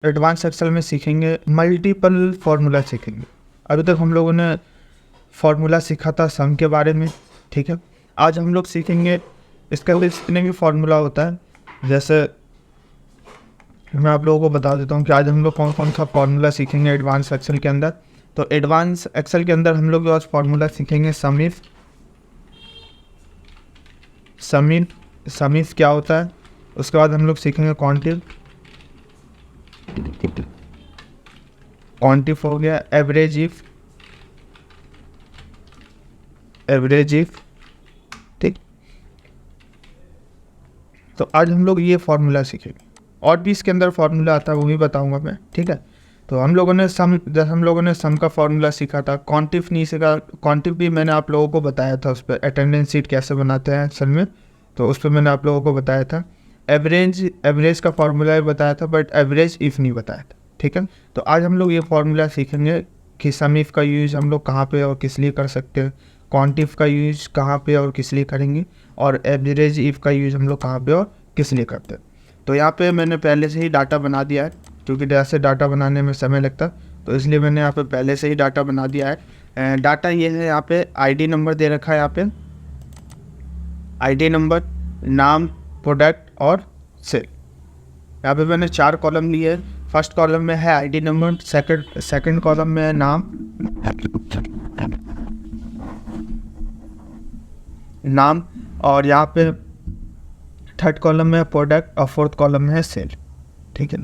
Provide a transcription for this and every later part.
Advance Excel में सीखेंगे multiple formula सीखेंगे। अभी तक हम लोगों ने फार्मूला सीखा था सम के बारे में, ठीक है। आज हम लोग सीखेंगे इसके अंदर जितने भी फार्मूला होता है। जैसे मैं आप लोगों को बता देता हूँ कि आज हम लोग कौन कौन सा फार्मूला सीखेंगे एडवांस एक्सेल के अंदर। तो एडवांस एक्सेल के अंदर हम लोग आज फार्मूला सीखेंगे सम इफ क्या होता है। उसके बाद हम लोग सीखेंगे क्वांटिफ हो गया, एवरेज इफ, ठीक। तो आज हम लोग ये फार्मूला सीखेंगे और भी इसके अंदर फार्मूला आता है वो भी बताऊंगा मैं, ठीक है। तो हम लोगों ने सम का फार्मूला सीखा था, क्वांटिफ नहीं सीखा। क्वांटिफ भी मैंने आप लोगों को बताया था, उस पर अटेंडेंस शीट कैसे बनाते हैं एक्सेल में, तो उस पर मैंने आप लोगों को बताया था। एवरेज का फार्मूला भी बताया था, बट एवरेज इफ़ नहीं बताया था, ठीक है। तो आज हम लोग ये फार्मूला सीखेंगे कि सम इफ का यूज़ हम लोग कहाँ पे और किस लिए कर सकते हैं, क्वांटिफ का यूज़ कहाँ पे और किस लिए करेंगे, और एवरेज इफ का यूज़ हम लोग कहाँ पे और किस लिए करते हैं। तो यहाँ पे मैंने पहले से ही डाटा बना दिया है, क्योंकि जैसे डाटा बनाने में समय लगता, तो इसलिए मैंने यहाँ पे पहले से ही डाटा बना दिया है। डाटा ये है, यहाँ पे आईडी नंबर दे रखा है, यहाँ पे आईडी नंबर, नाम, प्रोडक्ट और सेल। यहाँ पे मैंने 4 कॉलम लिए। फर्स्ट कॉलम में है आईडी नंबर, सेकंड कॉलम में है नाम, और यहाँ पे थर्ड कॉलम में है प्रोडक्ट और फोर्थ कॉलम में है सेल, ठीक है।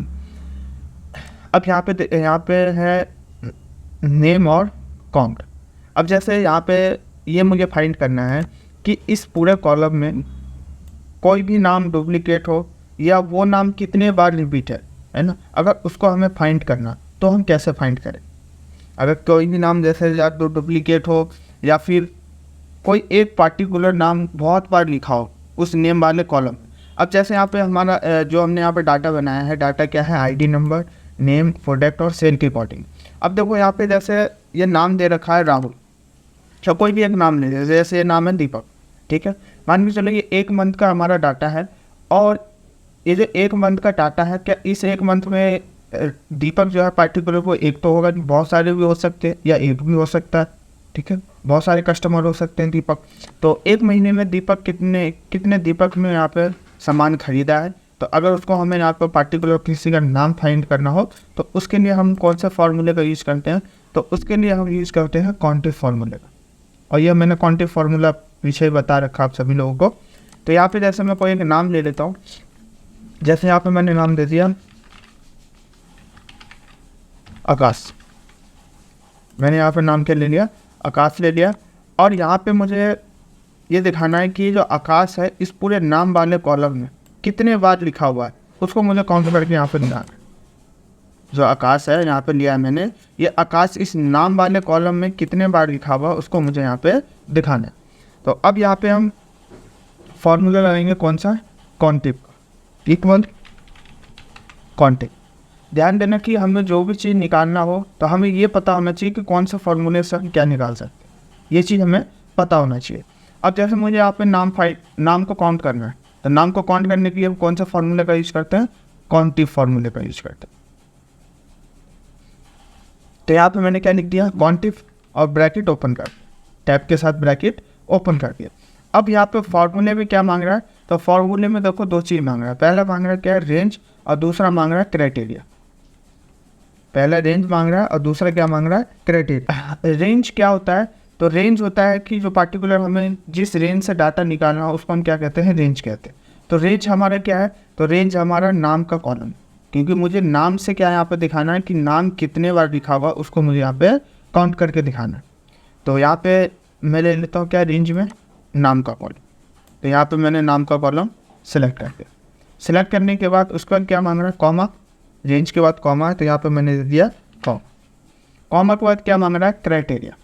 अब यहाँ पे है नेम और काउंट। अब जैसे यहाँ पे ये मुझे फाइंड करना है कि इस पूरे कॉलम में कोई भी नाम डुप्लीकेट हो या वो नाम कितने बार रिपीट है ना। अगर उसको हमें फाइंड करना तो हम कैसे फाइंड करें। अगर कोई भी नाम जैसे या तो डुप्लीकेट हो या फिर कोई एक पार्टिकुलर नाम बहुत बार लिखा हो उस नेम वाले कॉलम। अब जैसे यहाँ पे हमारा जो हमने यहाँ पे डाटा बनाया है, डाटा क्या है, आईडी नंबर, नेम, प्रोडक्ट और सेल के अकॉर्डिंग। अब देखो यहाँ पे जैसे ये नाम दे रखा है राहुल, अच्छा कोई भी एक नाम ले लीजिए, जैसे ये नाम है दीपक, ठीक है। मान के चलो ये 1 मंथ का हमारा डाटा है, और ये जो 1 मंथ का डाटा है, क्या इस 1 मंथ में दीपक जो है पार्टिकुलर वो एक तो होगा, बहुत सारे भी हो सकते हैं या एक भी हो सकता है, ठीक है। बहुत सारे कस्टमर हो सकते हैं दीपक। तो 1 महीने में दीपक कितने दीपक में यहाँ पे सामान खरीदा है। तो अगर उसको हमें यहाँ पर पार्टिकुलर किसी का नाम फाइंड करना हो तो उसके लिए हम कौन सा फार्मूले का यूज़ करते हैं, तो उसके लिए हम यूज़ करते हैं क्वांटिफ फार्मूले का। और यह मैंने क्वांटिफ फार्मूला पीछे बता रखा आप सभी लोगों को। तो यहाँ पे जैसे मैं कोई एक नाम ले लेता हूँ, जैसे यहाँ पे मैंने नाम दे दिया आकाश। मैंने यहाँ पे नाम क्या ले लिया, आकाश ले लिया। और यहाँ पे मुझे ये दिखाना है कि जो आकाश है इस पूरे नाम वाले कॉलम में कितने बार लिखा हुआ है, उसको मुझे काउंट करके यहाँ पे दिखाना है। जो आकाश है यहाँ पे लिया है मैंने, ये आकाश इस नाम वाले कॉलम में कितने बार लिखा हुआ है उसको मुझे यहाँ पे दिखाना है। तो अब यहाँ पे हम फॉर्मूला लगाएंगे कौन सा, क्वांटिफ का, इक्वल क्वांटिफ। ध्यान देना कि हमें जो भी चीज़ निकालना हो तो हमें ये पता होना चाहिए कि कौन सा फॉर्मूले से हम क्या निकाल सकते हैं, ये चीज़ हमें पता होना चाहिए। अब जैसे मुझे यहाँ पे नाम को काउंट करना है, तो नाम को काउंट करने के लिए हम कौन सा फॉर्मूले का यूज़ करते हैं, क्वांटिफ फार्मूले का यूज़ करते हैं। तो यहाँ पे मैंने क्या लिख दिया, क्वांटिफ, और ब्रैकेट ओपन कर, टैब के साथ ब्रैकेट ओपन कर दिया। अब यहाँ पे फार्मूले में क्या मांग रहा है, तो फार्मूले में देखो 2 चीज़ मांग रहा है। पहला मांग रहा है क्या है, रेंज, और दूसरा मांग रहा है क्राइटेरिया। पहला रेंज मांग रहा है और दूसरा क्या मांग रहा है, क्राइटेरिया। रेंज क्या होता है, तो रेंज होता है कि जो पार्टिकुलर हमें जिस रेंज से डाटा निकालना हो उसको हम क्या कहते हैं, रेंज कहते हैं। तो रेंज हमारा क्या है, तो रेंज हमारा नाम का कॉलम, क्योंकि मुझे नाम से क्या यहाँ पे दिखाना है कि नाम कितने बार लिखा हुआ उसको मुझे यहाँ पे काउंट करके दिखाना है। तो यहाँ पे मैं ले लेता हूँ क्या, रेंज में नाम का कॉलम। तो यहाँ पे मैंने नाम का कॉलम सेलेक्ट कर दिया। सेलेक्ट करने के बाद उसके बाद क्या मांग रहा है, कॉमा, रेंज के बाद कॉमा है, तो यहाँ पे मैंने दे दिया कॉमा। कॉमा के बाद क्या मांग रहा है, क्राइटेरिया।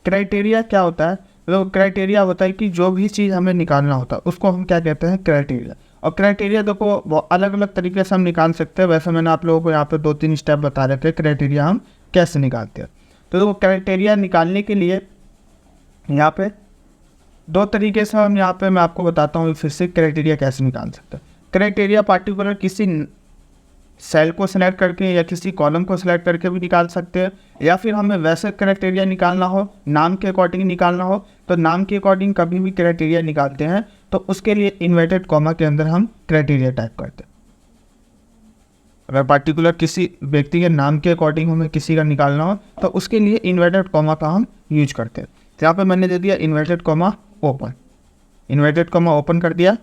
क्राइटेरिया क्या होता है, तो क्राइटेरिया होता है कि जो भी चीज़ हमें निकालना होता है उसको हम क्या कहते हैं, क्राइटेरिया। और क्राइटेरिया देखो अलग अलग तरीके से हम निकाल सकते हैं। वैसे मैंने आप लोगों को यहाँ पे 2-3 स्टेप बता रखे हैं क्राइटेरिया हम कैसे निकालते हैं। तो देखो क्राइटेरिया निकालने के लिए यहाँ पे 2 तरीके से हम यहाँ पे मैं आपको बताता हूँ फिर से क्राइटेरिया कैसे निकाल सकते हैं। क्राइटेरिया पार्टिकुलर किसी सेल को सिलेक्ट करके या किसी कॉलम को सिलेक्ट करके भी निकाल सकते हैं, या फिर हमें वैसे क्राइटेरिया निकालना हो, नाम के अकॉर्डिंग निकालना हो, तो नाम के अकॉर्डिंग कभी भी क्राइटेरिया निकालते हैं तो उसके लिए इन्वर्टेड कॉमा के अंदर हम क्राइटेरिया टाइप करते हैं। अगर पार्टिकुलर किसी व्यक्ति के नाम के अकॉर्डिंग हमें किसी का निकालना हो तो उसके लिए इन्वर्टेड कॉमा का हम यूज करते हैं। तो यहाँ पे मैंने दे दिया inverted comma open, inverted comma open कर दिया।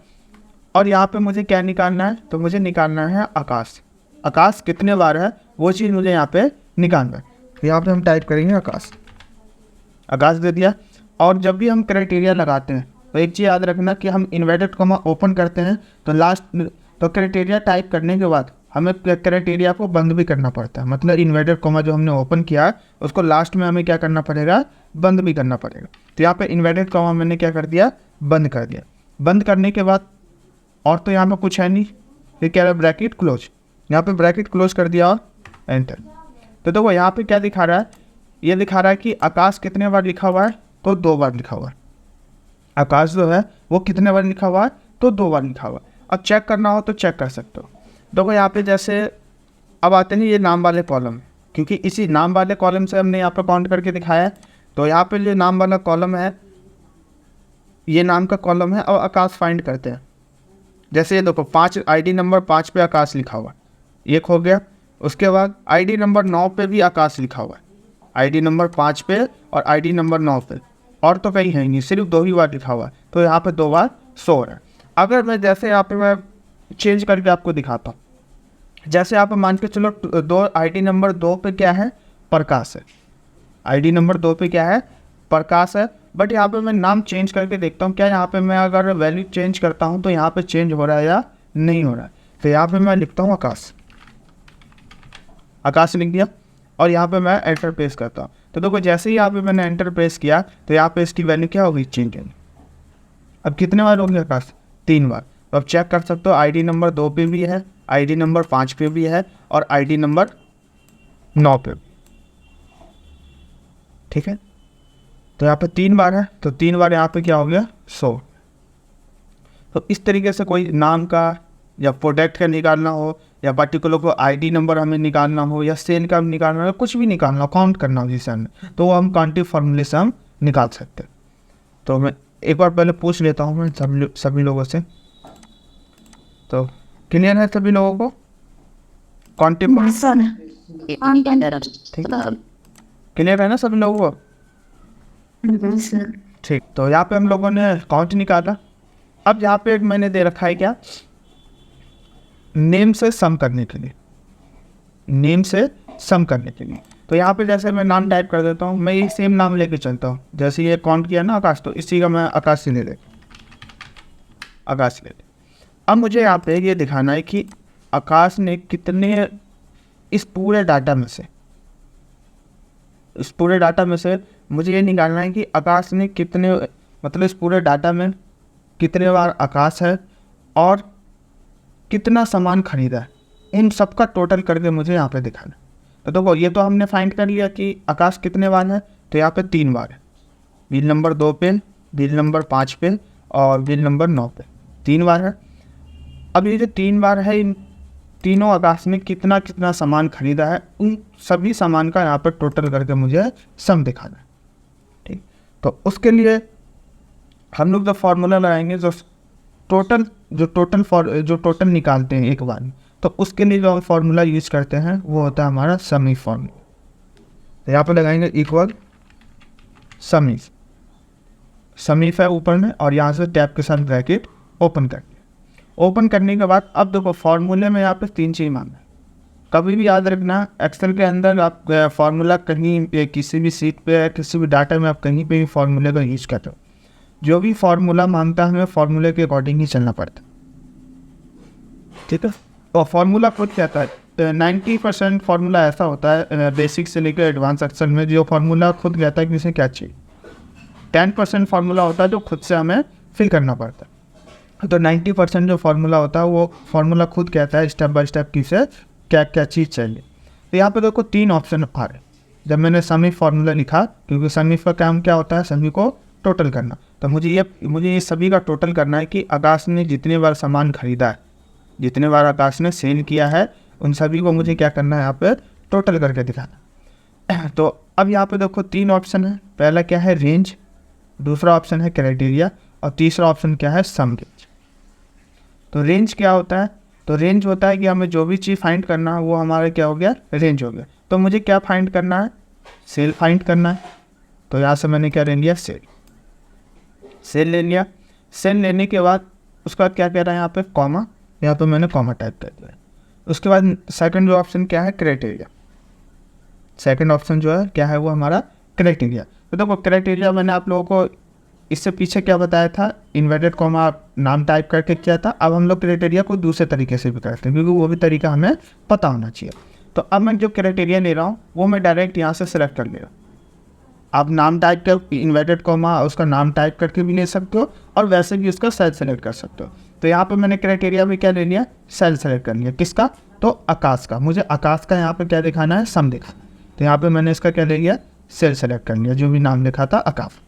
और यहाँ पे मुझे क्या निकालना है, तो मुझे निकालना है आकाश। आकाश कितने बार है वो चीज़ मुझे यहाँ पे निकालना है। तो यहाँ पे हम टाइप करेंगे आकाश, आकाश दे दिया। और जब भी हम क्राइटेरिया लगाते हैं तो एक चीज़ याद रखना कि हम इन्वर्टेड कॉमा ओपन करते हैं तो तो क्राइटेरिया टाइप करने के बाद हमें क्राइटेरिया को बंद भी करना पड़ता है। मतलब इन्वर्टेड कॉमा जो हमने ओपन किया उसको लास्ट में हमें क्या करना पड़ेगा, बंद भी करना पड़ेगा। तो यहाँ पे इन्वर्टेड कॉमा मैंने क्या कर दिया, बंद कर दिया। बंद करने के बाद और तो यहाँ पे कुछ है नहीं, फिर क्या है ब्रैकेट क्लोज, यहाँ पे ब्रैकेट क्लोज कर दिया और एंटर। तो देखो यहाँ पे क्या दिखा रहा है, ये दिखा रहा है कि आकाश कितने बार लिखा हुआ है, तो 2 बार लिखा हुआ है। आकाश जो है वो कितने बार लिखा हुआ है, तो 2 बार लिखा हुआ है। अब चेक करना हो तो चेक कर सकते हो। देखो यहाँ पे जैसे अब आते हैं ये नाम वाले कॉलम, क्योंकि इसी नाम वाले कॉलम से हमने यहाँ पे काउंट करके दिखाया है। तो यहाँ पे जो नाम वाला कॉलम है ये नाम का कॉलम है और आकाश फाइंड करते हैं। जैसे ये देखो 5 ID नंबर 5 पे आकाश लिखा हुआ है, एक हो गया। उसके बाद ID नंबर 9 पे भी आकाश लिखा हुआ है, ID नंबर 5 पे और ID नंबर 9 पे, और तो कहीं है नहीं, सिर्फ 2 ही बार लिखा हुआ है। तो यहाँ पे 2 बार शो हो रहा है। अगर मैं जैसे यहाँ पे मैं चेंज करके आपको दिखाता हूँ, जैसे आप मान के चलो ID नंबर 2 पे क्या है, प्रकाश है। ID नंबर 2 पे क्या है, प्रकाश है। बट यहाँ पे मैं नाम चेंज करके देखता हूँ क्या यहाँ पे मैं अगर वैल्यू चेंज करता हूँ तो यहाँ पे चेंज हो रहा है या नहीं हो रहा है। तो यहाँ पे मैं लिखता हूँ आकाश, आकाश लिख दिया और यहाँ पे मैं एंटर प्रेस करता हूँ। तो देखो जैसे ही यहाँ पे मैंने एंटर प्रेस किया तो यहाँ पे इसकी वैल्यू क्या हो गई, चेंज है। अब कितने बार हो गया आकाश, 3 बार। तो अब चेक कर सकते हो ID नंबर 2 पे भी है, ID नंबर 5 पे भी है और ID नंबर 9 पे भी, ठीक है। तो यहाँ पे 3 बार है, तो 3 बार यहाँ पे क्या हो गया, 100। तो इस तरीके से कोई नाम का या प्रोडक्ट का निकालना हो या पर्टिकुलर को ID नंबर हमें निकालना हो या सेल का निकालना हो, कुछ भी निकालना हो, काउंट करना हो जिसे हमें, तो वो हम काउंटिंग फार्मूले से हम निकाल सकते हैं। तो मैं एक बार पहले पूछ लेता हूँ मैं सभी लोगों से, तो क्लियर है सभी लोगों को काउंटिंग, क्लियर है ना सभी लोगों को, ठीक। तो यहाँ पे हम लोगों ने काउंट निकाला। अब यहाँ पे मैंने दे रखा है क्या, नेम से सम करने के लिए, नेम से सम करने के लिए। तो यहाँ पे जैसे मैं नाम टाइप कर देता हूँ, मैं ये सेम नाम लेके चलता हूँ। जैसे ये काउंट किया ना आकाश, तो इसी का मैं आकाश से ले ले, आकाश ले ले। अब मुझे यहाँ पे ये दिखाना है कि आकाश ने कितने, इस पूरे डाटा में से, इस पूरे डाटा में से मुझे ये निकालना है कि आकाश ने कितने, मतलब इस पूरे डाटा में कितने बार आकाश है और कितना सामान खरीदा है, इन सब का टोटल करके मुझे यहाँ पे दिखाना है। तो देखो ये तो हमने फाइंड कर लिया कि आकाश कितने बार है, तो यहाँ पे 3 बार है, बिल नंबर 2 पे, बिल नंबर 5 पे और बिल नंबर 9 पे 3 बार है। अब ये जो 3 बार है, इन तीनों आकाश ने कितना कितना सामान खरीदा है, उन सभी सामान का यहाँ पर टोटल करके मुझे सम दिखाना है, ठीक। तो उसके लिए हम लोग जो फार्मूला लगाएंगे, जो टोटल निकालते हैं एक बार में, तो उसके लिए जो फार्मूला यूज करते हैं वो होता है हमारा समी फार्मूला। तो यहाँ पर लगाएंगे इक्वल समीफ, समीफ है ऊपर में और यहाँ से टैब के साथ ब्रैकेट ओपन कर दिया। ओपन करने के बाद अब देखो फार्मूले में यहाँ पे 3 चीज़ मांगना है। कभी भी याद रखना, एक्सेल के अंदर आप फार्मूला कहीं किसी भी सीट पे, किसी भी डाटा में आप कहीं पे भी फार्मूले का यूज करते हो, जो भी फार्मूला मांगता है हमें फार्मूले के अकॉर्डिंग ही चलना पड़ता है, ठीक है। तो फार्मूला खुद कहता है 90% फार्मूला ऐसा होता है बेसिक से लेकर एडवांस एक्सेल में, जो फार्मूला खुद कहता है कि इसे क्या चाहिए। 10% फार्मूला होता है जो खुद से हमें फिल करना पड़ता है। तो 90% जो फार्मूला होता है वो फार्मूला खुद कहता है स्टेप बाय स्टेप किसे क्या क्या चीज़ चाहिए। तो यहाँ पे देखो 3 ऑप्शन आ रहे। जब मैंने समी फार्मूला लिखा, क्योंकि समी का काम क्या होता है, समी को टोटल करना, तो मुझे ये सभी का टोटल करना है कि आकाश ने जितने बार सामान खरीदा है, जितने बार आकाश ने सेल किया है उन सभी को मुझे क्या करना है यहाँ पे टोटल करके दिखाना। तो अब यहाँ पे देखो 3 ऑप्शन है, पहला क्या है रेंज, दूसरा ऑप्शन है क्राइटेरिया और तीसरा ऑप्शन क्या है सम रेंज। तो रेंज क्या होता है, तो रेंज होता है कि हमें जो भी चीज़ फाइंड करना है वो हमारा क्या हो गया रेंज हो गया। तो मुझे क्या फाइंड करना है, सेल फाइंड करना है। तो यहाँ से मैंने क्या ले लिया सेल ले लिया। सेल लेने के बाद उसके बाद क्या कह रहा है यहाँ पे कॉमा, यहाँ पे मैंने कॉमा टाइप कर दिया। उसके बाद सेकंड जो ऑप्शन क्या है क्राइटेरिया, सेकंड ऑप्शन जो है क्या है वो हमारा क्राइटेरिया। तो देखो क्राइटेरिया मैंने आप लोगों को इससे पीछे क्या बताया था, इन्वर्टेड कॉमा नाम टाइप करके किया था। अब हम लोग क्राइटेरिया को दूसरे तरीके से भी करते हैं क्योंकि वो भी तरीका हमें पता होना चाहिए। तो अब मैं जो क्राइटेरिया ले रहा हूँ वो मैं डायरेक्ट यहाँ से सिलेक्ट कर ले रहा हूँ। आप नाम टाइप कर इन्वर्टेड कॉमा उसका नाम टाइप करके भी ले सकते हो और वैसे भी उसका सेल सेलेक्ट कर सकते हो। तो यहाँ पे मैंने क्राइटेरिया में क्या ले लिया, सेल सेलेक्ट कर लिया। किसका, तो आकाश का। मुझे आकाश का यहाँ पे क्या दिखाना है, सम दिखाना। तो यहाँ पे मैंने इसका क्या ले लिया, सेल सेलेक्ट कर लिया, जो भी नाम लिखा था आकाश।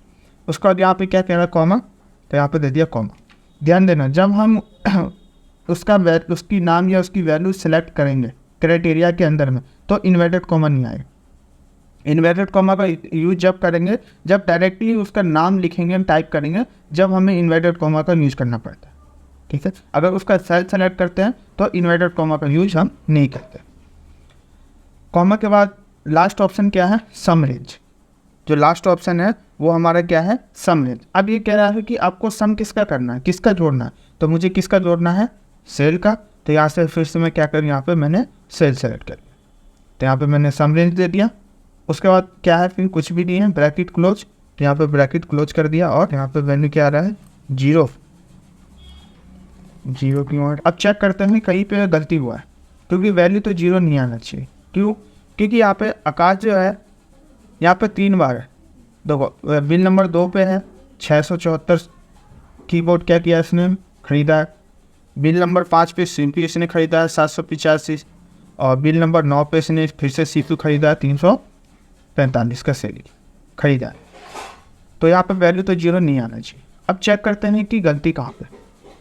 उसके बाद यहाँ पे क्या कह रहा है कॉमा, तो यहाँ पे दे दिया कॉमा। ध्यान देना जब हम उसकी नाम या उसकी वैल्यू सेलेक्ट करेंगे क्राइटेरिया के अंदर में तो इन्वर्टेड कॉमा नहीं आएगा। इन्वर्टेड कॉमा का यूज जब करेंगे जब डायरेक्टली उसका नाम लिखेंगे टाइप करेंगे, जब हमें इन्वर्टेड कॉमा का यूज करना पड़ता है। ठीक है, अगर उसका सेल सेलेक्ट करते हैं तो इन्वर्टेड कॉमा का यूज हम नहीं करते। कॉमा के बाद लास्ट ऑप्शन क्या है, सम रेंज। जो लास्ट ऑप्शन है वो हमारा क्या है, सम रेंज। अब ये कह रहा है कि आपको सम किसका करना है, किसका जोड़ना है। तो मुझे किसका जोड़ना है, सेल का। तो यहाँ से फिर से मैं क्या करूँ, यहाँ पे मैंने सेल सेलेक्ट कर लिया। तो यहाँ पे मैंने सम रेंज दे दिया। उसके बाद क्या है, फिर कुछ भी नहीं है, ब्रैकेट क्लोज। तो यहाँ पे ब्रैकेट क्लोज कर दिया और यहाँ पे वैल्यू क्या आ रहा है, 0 क्यों। अब चेक करते हैं कहीं पे गलती हुआ है, क्योंकि वैल्यू तो 0 नहीं आना चाहिए। क्यों, क्योंकि यहाँ पे आकाश जो है यहाँ पे 3 बार है। देखो बिल नंबर 2 पे है 674 कीबोर्ड क्या किया इसने, ख़रीदा है। बिल नंबर 5 पे CPU इसने ख़रीदा है 785, और बिल नंबर 9 पे इसने फिर से CPU ख़रीदा है 345 का सेल ख़रीदा है। तो यहाँ पे वैल्यू तो 0 नहीं आना चाहिए। अब चेक करते हैं कि गलती कहाँ पे।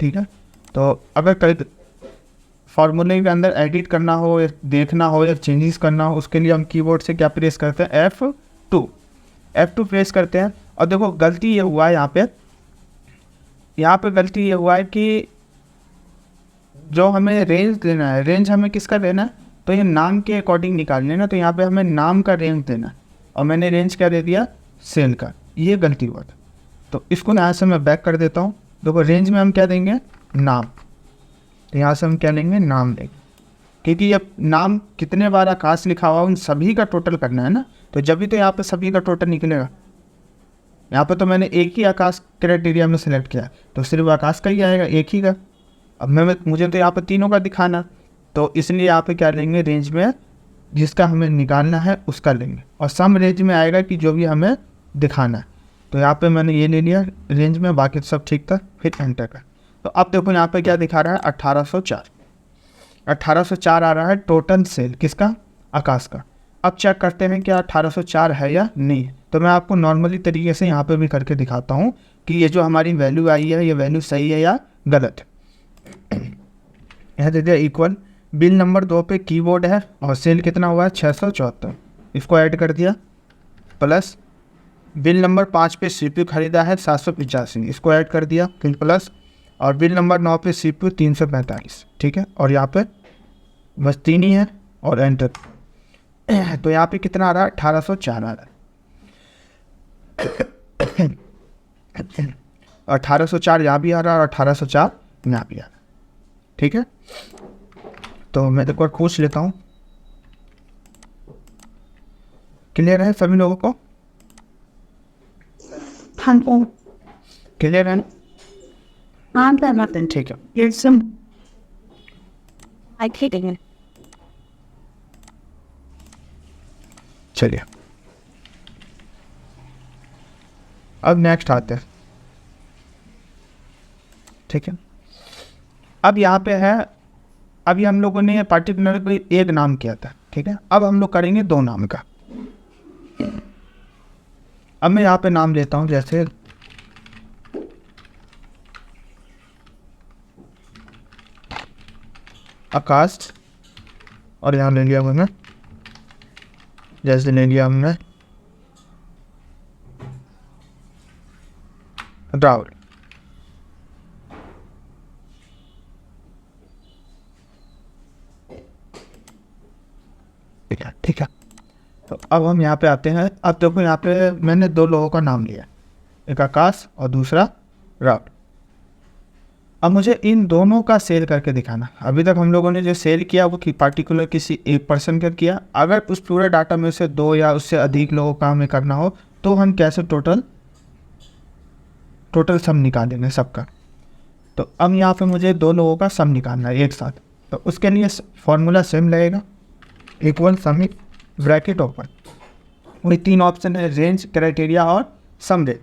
ठीक है, तो अगर कई फार्मूले के अंदर एडिट करना हो या देखना हो या चेंजेस करना हो, उसके लिए हम कीबोर्ड से क्या प्रेस करते हैं, F2 प्रेस करते हैं। और देखो गलती ये हुआ है यहाँ पे गलती ये हुआ है कि जो हमें रेंज देना है, रेंज हमें किसका देना है, तो ये नाम के अकॉर्डिंग निकालना है ना। तो यहाँ पे हमें नाम का रेंज देना है और मैंने रेंज क्या दे दिया, सेल का। ये गलती हुआ था। तो इसको यहाँ से मैं बैक कर देता हूँ। देखो रेंज में हम क्या देंगे, नाम। तो यहाँ से हम क्या लेंगे, नाम लेंगे, क्योंकि अब नाम कितने बार आकाश लिखा हुआ उन सभी का टोटल करना है ना। तो जब भी तो यहाँ पे सभी का टोटल निकलेगा। यहाँ पे तो मैंने एक ही आकाश क्राइटेरिया में सेलेक्ट किया, तो सिर्फ आकाश का ही आएगा, एक ही का। अब मुझे तो यहाँ पे तीनों का दिखाना, तो इसलिए यहाँ पे क्या लेंगे, रेंज में जिसका हमें निकालना है उसका लेंगे, और सम रेंज में आएगा कि जो भी हमें दिखाना है। तो यहाँ पे मैंने ये ले लिया रेंज में, बाकी सब ठीक था, फिर एंटर कर। तो अब देखो यहाँ पे क्या दिखा रहा है, 1804 आ रहा है टोटल सेल, किसका, आकाश का। अब चेक करते हैं क्या 1804 है या नहीं। तो मैं आपको नॉर्मली तरीके से यहाँ पे भी करके दिखाता हूँ कि ये जो हमारी वैल्यू आई है ये वैल्यू सही है या गलत है। यहाँ दे दिया इक्वल, बिल नंबर 2 पे कीबोर्ड है और सेल कितना हुआ है, 674, इसको ऐड कर दिया, प्लस बिल नंबर 5 पे CPU खरीदा है 785, इसको ऐड कर दिया, फिर प्लस, और बिल नंबर 9 पे CPU 345। ठीक है, और यहाँ पे बस 3 ही है और एंटर। तो यहाँ पे कितना आ रहा है, 1804 आ रहा है। 1804 यहाँ भी आ रहा है और 1804 यहाँ भी आ रहा है। ठीक है, तो मैं एक बार पूछ लेता हूँ, क्लियर है सभी लोगों को, क्लियर है ना? ठीक है, चलिए अब नेक्स्ट आते हैं। ठीक है, अब यहाँ पे है, अभी हम लोगों ने पर्टिकुलर कोई एक नाम किया था। ठीक है, अब हम लोग करेंगे 2 नाम का। अब मैं यहाँ पे नाम लेता हूँ, जैसे आकाश और यहाँ ले लिया मैंने, जैसे ले लिया हमने राहुल। ठीक है। तो अब हम यहाँ पे आते हैं। अब देखो यहाँ पे मैंने दो लोगों का नाम लिया, एक आकाश और दूसरा राहुल। अब मुझे इन दोनों का सेल करके दिखाना। अभी तक हम लोगों ने जो सेल किया वो पार्टिकुलर किसी एक पर्सन का किया। अगर उस पूरे डाटा में से दो या उससे अधिक लोगों का हमें करना हो तो हम कैसे टोटल सम निकालेंगे सबका। तो अब यहाँ पे मुझे दो लोगों का सम निकालना है एक साथ। तो उसके लिए फॉर्मूला सेम लगेगा, इक्वल सम ब्रैकेट ओपन। वही तीन ऑप्शन है, रेंज, क्राइटेरिया और सम रेंज।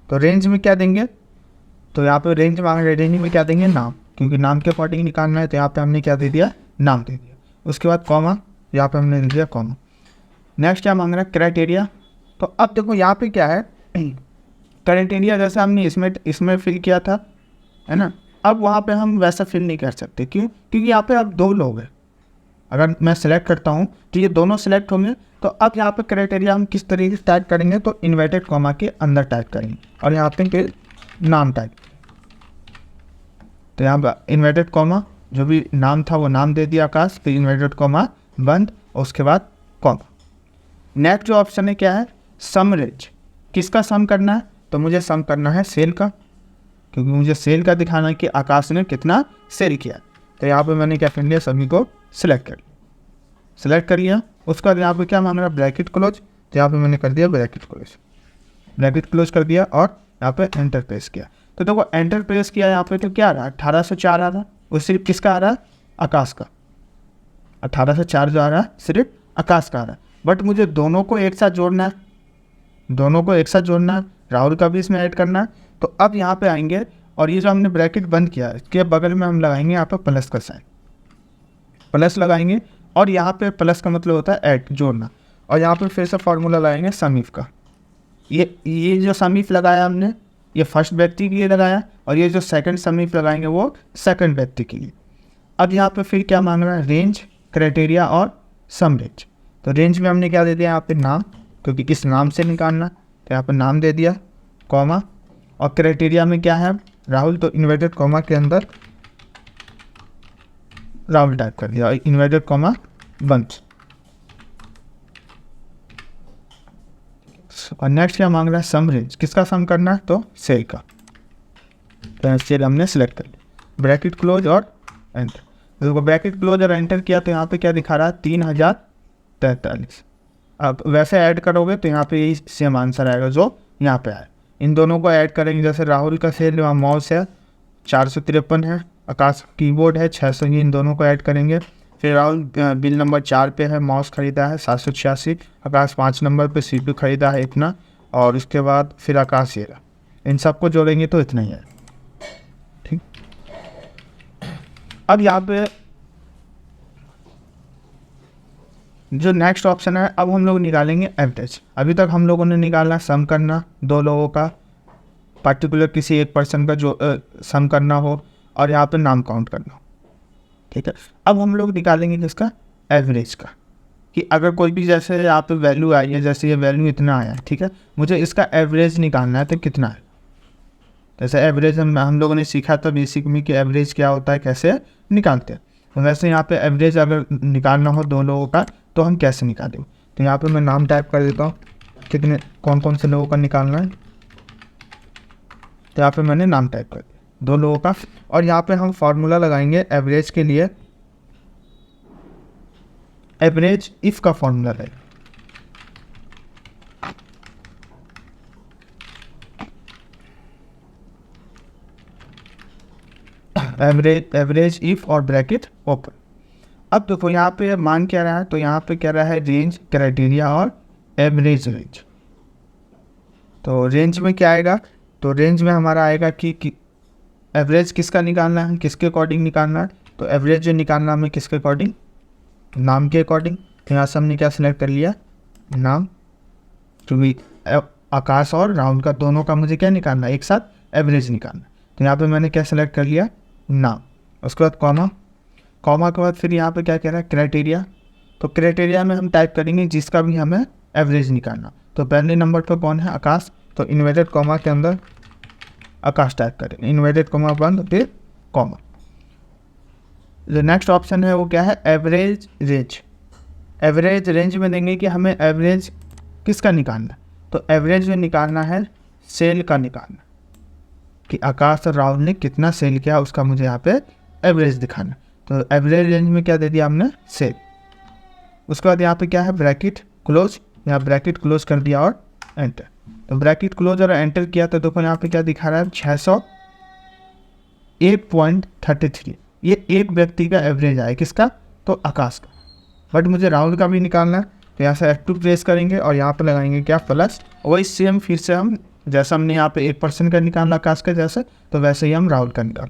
तो रेंज में क्या देंगे, तो यहाँ पे रेंज मांग रहे, रेंज में क्या देंगे, नाम, क्योंकि नाम के अकॉर्डिंग निकालना है। तो यहाँ पे हमने क्या दे दिया, नाम दे दिया। उसके बाद कॉमा, यहाँ पे हमने दे दिया कॉमा। नेक्स्ट क्या मांग रहा है, क्राइटेरिया। तो अब देखो यहाँ पे क्या है, क्राइटेरिया जैसे हमने इसमें फिल किया था, है ना। अब वहाँ पे हम वैसा फिल नहीं कर सकते, क्यों, क्योंकि यहाँ पे अब दो लोग हैं। अगर मैं सिलेक्ट करता हूँ तो ये दोनों सिलेक्ट होंगे। तो अब यहाँ पे क्राइटेरिया हम किस तरीके से टाइप करेंगे, तो इन्वर्टेड कॉमा के अंदर टाइप करेंगे और यहाँ पे फिर नाम टाइप। तो यहाँ पर इन्वर्टेड कॉमा, जो भी नाम था वो नाम दे दिया आकाश, फिर इन्वर्टेड कॉमा बंद और उसके बाद कॉमा। नेक्स्ट जो ऑप्शन है क्या है, सम रेंज। किसका सम करना है, तो मुझे सम करना है सेल का, क्योंकि मुझे सेल का दिखाना है कि आकाश ने कितना सेल किया। तो यहाँ पे मैंने क्या कर लिया, सभी को सिलेक्ट कर लिया। उसके बाद यहाँ पे क्या मांग रहा है, ब्रैकेट क्लोज। तो यहाँ पे मैंने कर दिया ब्रैकेट क्लोज कर दिया और यहाँ पे एंटर प्रेस किया। तो देखो एंटर प्रेस किया यहाँ पे, तो क्या आ रहा है, 1804 आ रहा है। वो सिर्फ किसका आ रहा है, आकाश का। 1804 जो आ रहा है सिर्फ आकाश का आ रहा है। बट मुझे दोनों को एक साथ जोड़ना है, राहुल का भी इसमें ऐड करना है। तो अब यहाँ पे आएंगे और ये जो हमने ब्रैकेट बंद किया है इसके बगल में हम लगाएंगे यहाँ पे प्लस का साइन, प्लस लगाएंगे। और यहाँ पे प्लस का मतलब होता है ऐड, जोड़ना। और यहाँ पे फिर से फार्मूला लगाएंगे समीफ का। ये जो समीफ लगाया हमने, ये फर्स्ट व्यक्ति के लिए लगाया, और ये जो सेकंड समीफ लगाएंगे वो सेकंड व्यक्ति के लिए। अब यहाँ पे फिर क्या मांग रहा है, रेंज, क्राइटेरिया और सम रेंज। तो रेंज में हमने क्या दे दिया, यहाँ पे नाम, क्योंकि किस नाम से निकालना, तो यहाँ पे नाम दे दिया, कॉमा। और क्राइटेरिया में क्या है, राहुल, तो इन्वर्टेड कॉमा के अंदर राहुल टाइप कर दिया, इन्वर्टेड कॉमा बंद। और नेक्स्ट क्या मांग रहा है, सम रेंज। किसका सम करना है, तो सेल का। तो सेल हमने सेलेक्ट कर लिया, ब्रैकेट क्लोज और एंटर। तो ब्रैकेट क्लोज और एंटर किया तो यहाँ पे क्या दिखा रहा है, 3043। अब वैसे ऐड करोगे तो यहाँ पे यही सेम आंसर आएगा जो यहाँ पे आया। इन दोनों को ऐड करेंगे, जैसे राहुल का सेल माउस है 453 है, आकाश कीबोर्ड है 600, इन दोनों को ऐड करेंगे। फिर राहुल बिल नंबर 4 पे है, माउस खरीदा है 786, आकाश 5 नंबर पे CPU खरीदा है इतना, और उसके बाद फिर आकाश ये रहा। इन सबको जोड़ेंगे तो इतना ही है, ठीक। अब यहाँ पे जो नेक्स्ट ऑप्शन है, अब हम लोग निकालेंगे एवरेज। अभी तक हम लोगों ने निकाला सम करना, दो लोगों का, पार्टिकुलर किसी एक पर्सन का जो सम करना हो, और यहाँ पे नाम काउंट करना हो, ठीक है। अब हम लोग निकालेंगे किसका, एवरेज का, कि अगर कोई भी जैसे यहाँ पे वैल्यू आई है, जैसे ये वैल्यू इतना आया है, ठीक है, मुझे इसका एवरेज निकालना है तो कितना है। जैसे एवरेज हम लोगों ने सीखा था बेसिक में कि एवरेज क्या होता है, कैसे निकालते हैं। तो वैसे यहाँ पे एवरेज अगर निकालना हो दो लोगों का तो हम कैसे निकालेंगे। तो यहाँ पे मैं नाम टाइप कर देता हूँ, कितने कौन से लोगों का निकालना है। तो यहाँ पे मैंने नाम टाइप कर दिया, दो लोगों का। और यहाँ पे हम फार्मूला लगाएंगे एवरेज के लिए, एवरेज इफ का फार्मूला है। एवरेज इफ और ब्रैकेट ओपन। अब देखो यहाँ पे मान क्या रहा है, तो यहाँ पे क्या रहा है, रेंज, क्राइटेरिया और एवरेज रेंज। तो रेंज में क्या आएगा, तो रेंज में हमारा आएगा कि एवरेज किसका निकालना है, किसके अकॉर्डिंग निकालना है। तो एवरेज जो निकालना हमें किसके अकॉर्डिंग, नाम के अकॉर्डिंग। तो यहाँ से हमने क्या सिलेक्ट कर लिया, नाम, क्योंकि आकाश और राहुल का दोनों का मुझे क्या निकालना है, एक साथ एवरेज निकालना। तो यहाँ पे मैंने क्या सिलेक्ट कर लिया, नाम। उसके बाद कॉमा के बाद फिर यहाँ पे क्या कह रहा है, क्राइटेरिया। तो क्राइटेरिया में हम टाइप करेंगे जिसका भी हमें एवरेज निकालना। तो पहले नंबर पर कौन है, आकाश, तो इन्वर्टेड कॉमा के अंदर आकाश टाइप करेंगे, इन्वर्टेड कॉमा बंद फिर कॉमा। जो नेक्स्ट ऑप्शन है वो क्या है, एवरेज रेंज। एवरेज रेंज में देंगे कि हमें एवरेज किसका निकालना है, तो एवरेज में निकालना है सेल का निकालना, कि आकाश और राहुल ने कितना सेल किया उसका मुझे यहाँ पे एवरेज दिखाना। तो एवरेज रेंज में क्या दे दिया हमने, सेल। उसके बाद यहाँ पे क्या है, ब्रैकेट क्लोज, यहाँ ब्रैकेट क्लोज कर दिया और एंटर। तो ब्रैकेट क्लोज और एंटर किया तो देखो यहाँ पे क्या दिखा रहा है, 601.33। ये एक व्यक्ति का एवरेज आया, किसका, तो आकाश का। बट मुझे राहुल का भी निकालना है, तो यहाँ से F2 प्रेस करेंगे और यहाँ पे लगाएंगे क्या, प्लस। वही सेम फिर से हम जैसा हमने यहाँ पे 1% का निकालना आकाश का जैसे, तो वैसे ही हम राहुल का निकाल।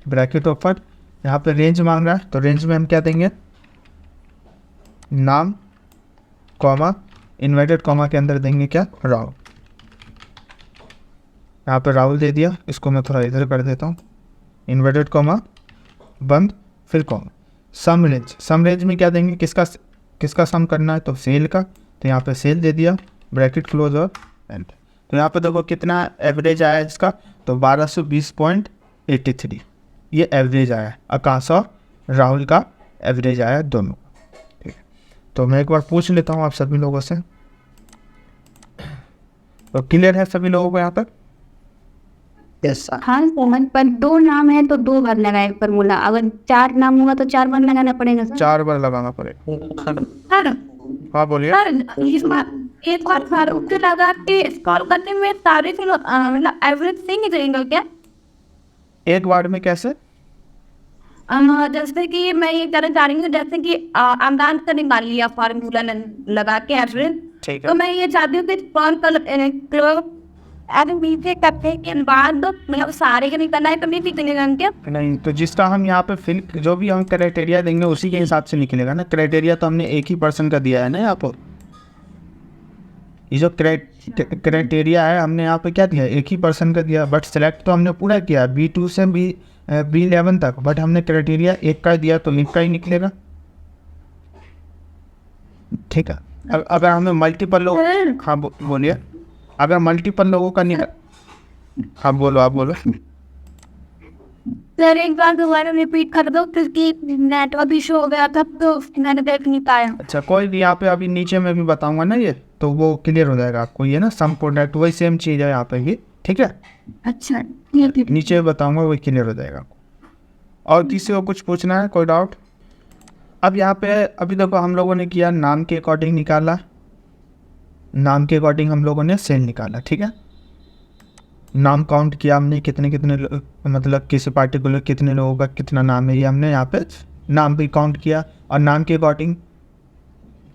ब्रैकेट ओपन, यहाँ पे रेंज मांग रहा है, तो रेंज में हम क्या देंगे, नाम कॉमा इन्वर्टेड कॉमा के अंदर देंगे क्या, राहुल। यहाँ पे राहुल दे दिया, इसको मैं थोड़ा इधर कर देता हूँ, इन्वर्टेड कॉमा बंद फिर कॉमा। सम रेंज, सम रेंज में क्या देंगे, किसका सम करना है, तो सेल का। तो यहाँ पे सेल दे दिया, ब्रैकेट क्लोज और एंटर। तो यहाँ पे देखो कितना एवरेज आया इसका, तो 1220.83 ये एवरेज आया, आकाश और राहुल का एवरेज आया दोनों। ठीक है, तो मैं एक बार पूछ लेता हूँ आप सभी लोगों से, तो क्लियर है सभी लोगों को यहाँ पर? हाँ समझ, पर 2 नाम है तो 2 बार लगाए फॉर्मूला, अगर 4 नाम होगा तो 4 बार लगाना पड़ेगा सर। 4 बार लगाना पड़ेगा। सर हाँ बोलिए। सर इस बार एक बार सर उसके लगा के स्क्रॉल करने में सारे मतलब एवरेज से ही देंगे क्या? एक बार में कैसे? जैसे कि मैं ये कहना चाह रही हूँ, जैसे कि आमदान का निकाल लिया फार्मूला लगा के एवरेज, ठीक है। तो मैं ये चाहती हूँ कि नीचे करने के बाद मतलब सारे के निकलना है तो नहीं निकलेगा क्या? नहीं, तो जिसका हम यहाँ पे फिल जो भी हम क्राइटेरिया देंगे उसी के हिसाब से निकलेगा ना। क्राइटेरिया तो हमने एक ही पर्सन का दिया है ना यहाँ पर, ये जो क्राइटेरिया है हमने यहाँ पे क्या दिया, एक ही पर्सन का दिया। बट सिलेक्ट तो हमने पूरा किया B2 से B11 तक, बट हमने क्राइटेरिया एक का दिया तो एक का ही निकलेगा। ठीक है, अगर हमें मल्टीपल लोग, हाँ बोलिए, अगर मल्टीपल लोगों का निकल, हाँ बोलो, आप बोलो। सर एक बार दोबारा रिपीट कर दो क्योंकि नेटवर्क इशू हो गया था तो मैंने देख नहीं पाया। अच्छा कोई नहीं, यहाँ पे अभी नीचे में भी बताऊंगा ना ये, तो वो क्लियर हो जाएगा आपको। ये ना सम प्रोडक्ट वही सेम चीज़ है यहाँ पे भी, ठीक है। अच्छा नीचे बताऊंगा, वही क्लियर हो जाएगा आपको। और किसी को कुछ पूछना है, कोई डाउट? अब यहाँ पे अभी देखो हम लोगों ने किया, नाम के अकॉर्डिंग निकाला, नाम के अकॉर्डिंग हम लोगों ने सेल निकाला, ठीक है। नाम काउंट किया हमने, कितने मतलब किसी पार्टिकुलर कितने लोगों का कितना नाम है, ये हमने यहाँ पे नाम भी काउंट किया। और नाम के अकॉर्डिंग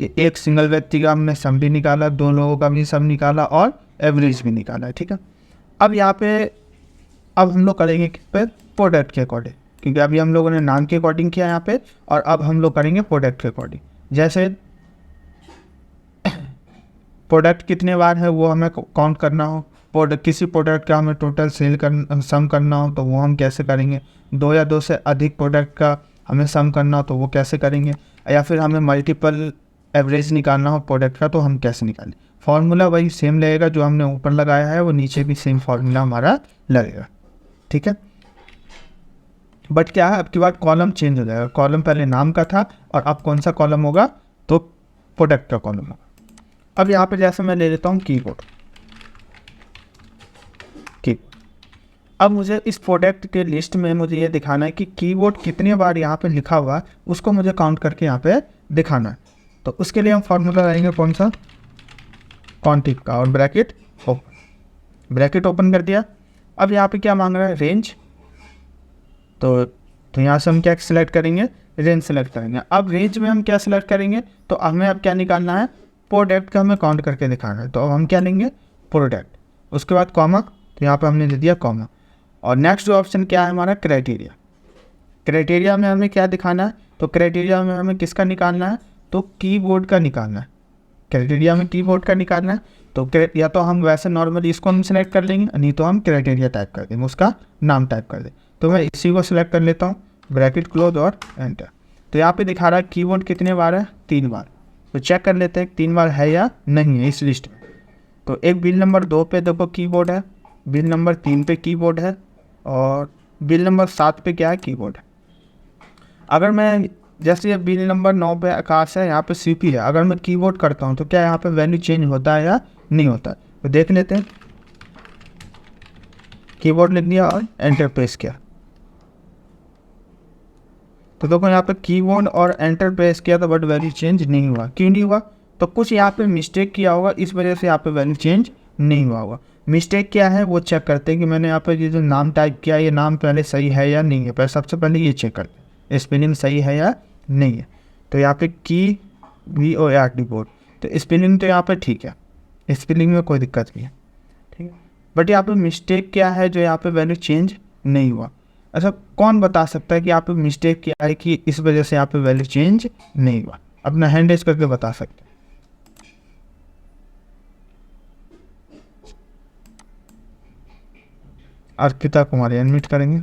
एक सिंगल व्यक्ति का हमने सम भी निकाला, 2 लोगों का भी सम निकाला और एवरेज भी निकाला, ठीक है। अब यहाँ पे अब हम लोग करेंगे किस पे, प्रोडक्ट के अकॉर्डिंग, क्योंकि अभी हम लोगों ने नाम के अकॉर्डिंग किया यहाँ पे, और अब हम लोग करेंगे प्रोडक्ट के अकॉर्डिंग। जैसे प्रोडक्ट कितने बार है वो हमें काउंट करना हो, किसी प्रोडक्ट का हमें टोटल सेल सम करना हो तो वो हम कैसे करेंगे, 2 या 2 से अधिक प्रोडक्ट का हमें सम करना हो तो वो कैसे करेंगे, या फिर हमें मल्टीपल एवरेज निकालना हो प्रोडक्ट का तो हम कैसे निकालें। फार्मूला वही सेम लगेगा, जो हमने ऊपर लगाया है वो नीचे भी सेम फार्मूला हमारा लगेगा, ठीक है। बट क्या है, अब की बार कॉलम चेंज हो जाएगा। कॉलम पहले नाम का था और अब कौन सा कॉलम होगा, तो प्रोडक्ट का कॉलम होगा। अब यहाँ पे जैसे मैं ले लेता हूँ कीबोर्ड, अब मुझे इस प्रोडक्ट के लिस्ट में मुझे ये दिखाना है कि कीबोर्ड कितनी बार यहाँ पे लिखा हुआ है, उसको मुझे काउंट करके यहाँ पे दिखाना है। तो उसके लिए हम फार्मूला लगाएंगे कौन सा, काउंटिंग का, और ब्रैकेट ओपन कर दिया। अब यहाँ पे क्या मांग रहा है, रेंज, तो यहाँ से हम क्या सिलेक्ट करेंगे, रेंज सेलेक्ट करेंगे। अब रेंज में हम क्या सिलेक्ट करेंगे, तो हमें अब क्या निकालना है, प्रोडक्ट का हमें काउंट करके दिखाना है, तो अब हम क्या लेंगे, प्रोडक्ट। उसके बाद कॉमा, तो यहाँ पे हमने दे दिया कॉमा। और नेक्स्ट जो ऑप्शन क्या है हमारा, क्राइटेरिया। क्राइटेरिया में हमें क्या दिखाना है, तो क्राइटेरिया में हमें किसका निकालना है, तो कीबोर्ड का निकालना है। क्राइटेरिया में कीबोर्ड का निकालना है, तो या तो हम वैसे नॉर्मली इसको हम सिलेक्ट कर लेंगे, नहीं तो हम क्राइटेरिया टाइप कर देंगे, उसका नाम टाइप कर दें। तो मैं इसी को सिलेक्ट कर लेता हूँ, ब्रैकेट क्लोज और एंटर। तो यहाँ पे दिखा रहा है कीवर्ड कितने बार है, 3 बार। तो चेक कर लेते हैं 3 बार है या नहीं है इस लिस्ट में। तो एक बिल नंबर 2 पे देखो कीवर्ड है, बिल नंबर 3 पे कीवर्ड है, और बिल नंबर 7 पे क्या है, कीवर्ड है। अगर मैं जैसे ये बिल नंबर 9 पे आकाश है, यहाँ पे सीपी है, अगर मैं कीवर्ड करता हूँ तो क्या यहाँ पे वैल्यू चेंज होता है या नहीं होता है। तो देख लेते हैं, कीवर्ड लिख दिया और एंटर प्रेस किया, तो देखो यहाँ पे कीवर्ड और एंटर प्रेस किया तो बट वैल्यू चेंज नहीं हुआ। क्यों नहीं हुआ, तो कुछ यहाँ पे मिस्टेक किया होगा, इस वजह से यहाँ पे वैल्यू चेंज नहीं हुआ होगा। मिस्टेक क्या है वो चेक करते हैं कि मैंने यहाँ पे ये जो नाम टाइप किया ये नाम पहले सही है या नहीं है। पहले सबसे पहले ये चेक करते हैं स्पेलिंग सही है या नहीं है। तो यहाँ पे KEYBOARD बोर्ड, तो स्पेलिंग तो यहाँ पे ठीक है, स्पेलिंग में कोई दिक्कत नहीं है, ठीक है। बट यहाँ पे मिस्टेक क्या है जो यहाँ पे वैल्यू चेंज नहीं हुआ। अच्छा, कौन बता सकता है कि यहाँ पे मिस्टेक क्या है कि इस वजह से यहाँ पे वैल्यू चेंज नहीं हुआ। अपना हैंड रेज करके बता सकते हैं। अर्पिता कुमारी अनम्यूट करेंगे।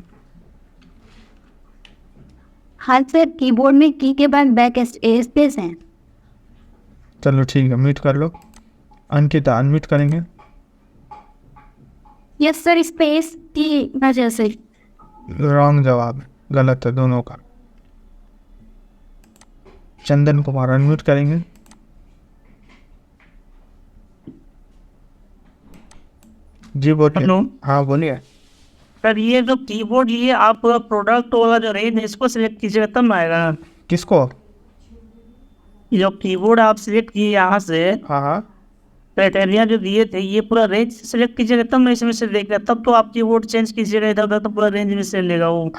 हाँ सर, कीबोर्ड में की के बाद बैक स्पेस है। चलो ठीक है, म्यूट कर लो। अंकिता अनम्यूट करेंगे। यस सर, स्पेस की वजह से। रॉन्ग जवाब, गलत है दोनों का। चंदन कुमार अनम्यूट करेंगे। जी बोलिए। हेलो हाँ बोलिए। सर, ये जो कीबोर्ड, ये आप प्रोडक्ट वाला जो रेंज है इसको सिलेक्ट कीजिएगा तब ना आएगा। किसको? ये जो कीबोर्ड आप सिलेक्ट किए यहाँ से, हाँ हाँ, क्राइटेरिया जो दिए थे, ये पूरा रेंज सिलेक्ट कीजिएगा तब ना इसमें से देखेगा, तब तो आप कीबोर्ड चेंज कीजिएगा इधर उधर तो पूरा रेंज में से लेगा वो।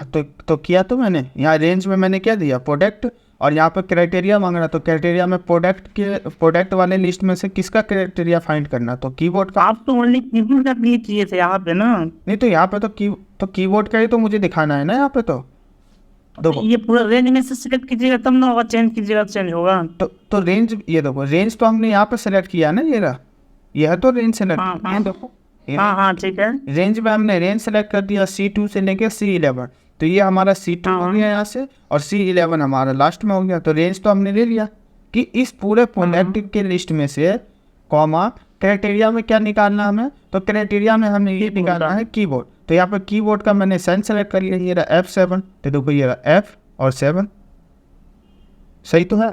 तो किया तो मैंने यहाँ रेंज में मैंने क्या दिया, प्रोडक्ट, और यहाँ पर क्राइटेरिया मांग रहा, तो क्राइटेरिया में प्रोडक्ट वाले लिस्ट में से किसका क्राइटेरिया फाइंड करना, तो कीबोर्ड का। आप तो ओनली कीबोर्ड का क्लिक किए थे यहाँ पे ना। नहीं तो यहाँ पे तो कीबोर्ड का ही तो मुझे दिखाना है ना यहाँ पे। तो देखो ये पूरा रेंज में से सिलेक्ट कीजिएगा तब ना होगा, चेंज कीजिएगा तो चेंज होगा। तो रेंज, ये देखो रेंज तो हमने यहाँ पे सेलेक्ट किया ना, ये रहा, यह है तो रेंज सेलेक्ट। हाँ, हाँ। ये देखो, हाँ हाँ ठीक है। रेंज में हमने रेंज सेलेक्ट कर दिया C2 से लेके C11, तो ये हमारा C2 हो हाँ। गया यहाँ से, और C11 हमारा लास्ट में हो गया। तो रेंज तो हमने ले लिया कि इस पूरे प्रोडक्ट के लिस्ट में से कॉमा क्राइटेरिया में क्या निकालना हमें, तो क्राइटेरिया में हमें ये निकालना है कीबोर्ड। तो यहाँ पर कीबोर्ड का मैंने सेंस सेलेक्ट कर लिया, ये रहा F7, तो देखो ये रहा F और 7, सही तो है।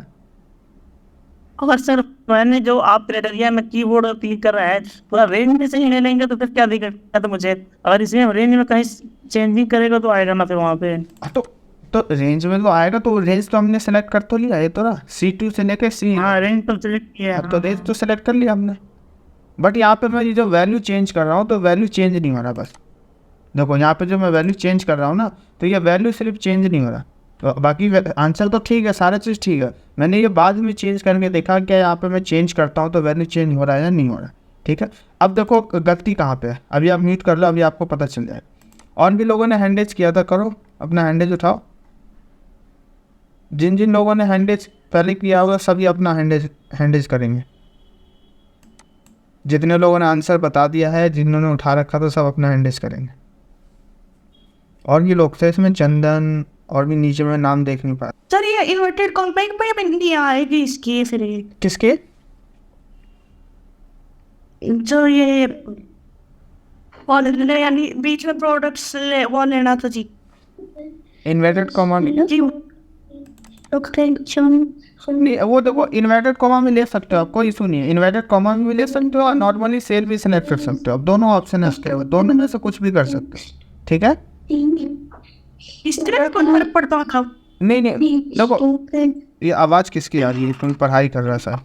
अगर सर मैंने जो आप क्राइटेरिया में कीबोर्ड क्लिक कर रहे हैं पूरा रेंज में से ही ले लेंगे तो फिर क्या दिक्कत है, तो मुझे अगर इसमें रेंज में कहीं चेंजिंग करेगा तो आएगा ना फिर वहाँ पे। तो रेंज में तो आएगा, तो रेंज तो हमने सेलेक्ट कर तो लिया, ये तो रहा C2 से लेके C। हाँ, रेंज तो सिलेक्ट किया है। तो रेंज तो सेलेक्ट कर लिया हमने, बट यहाँ पे मैं ये जो वैल्यू चेंज कर रहा हूँ तो वैल्यू चेंज नहीं हो रहा। बस देखो यहाँ पे जो मैं वैल्यू चेंज कर रहा हूँ ना, तो ये वैल्यू सिर्फ चेंज नहीं हो रहा, तो बाकी आंसर तो ठीक है, सारा चीज़ ठीक है। मैंने ये बाद में चेंज करके देखा क्या यहाँ पे मैं चेंज करता हूँ तो वैल्यू चेंज हो रहा है या नहीं हो रहा, ठीक है। अब देखो गलती कहाँ पे है, अभी आप म्यूट कर लो, अभी आपको पता चल जाएगा। और भी लोगों ने हैंडेज किया था, करो अपना हैंडेज उठाओ। जिन जिन लोगों ने हैंडेज पहले किया होगा सभी अपना हैंडेज करेंगे। जितने लोगों ने आंसर बता दिया है, जिन्होंने उठा रखा था, सब अपना हैंडेज करेंगे। और ये लोग थे इसमें, चंदन, और भी नीचे में नाम देख नहीं पाया। सर ये इन्वर्टेड कॉम्पैक्ट पे नहीं आएगी इसकी फिर किसके? जो ये यानी बीच में प्रोडक्ट्स वो लेना था जी। इन्वर्टेड कॉमा में जी नहीं, वो देखो इन्वर्टेड कॉमा में ले सकते हो आप, कोई इशू नहीं है। इन्वर्टेड कॉमा में भी ले सकते हो और नॉर्मली सेल भी सिलेक्ट कर सकते हो, आप दोनों ऑप्शन है उसके, दोनों में से कुछ भी कर सकते हो, ठीक है। इस तरह का फर्क पड़ता था। नहीं देखो ये आवाज़ किसकी आ रही है, तुम पढ़ाई कर रहा था।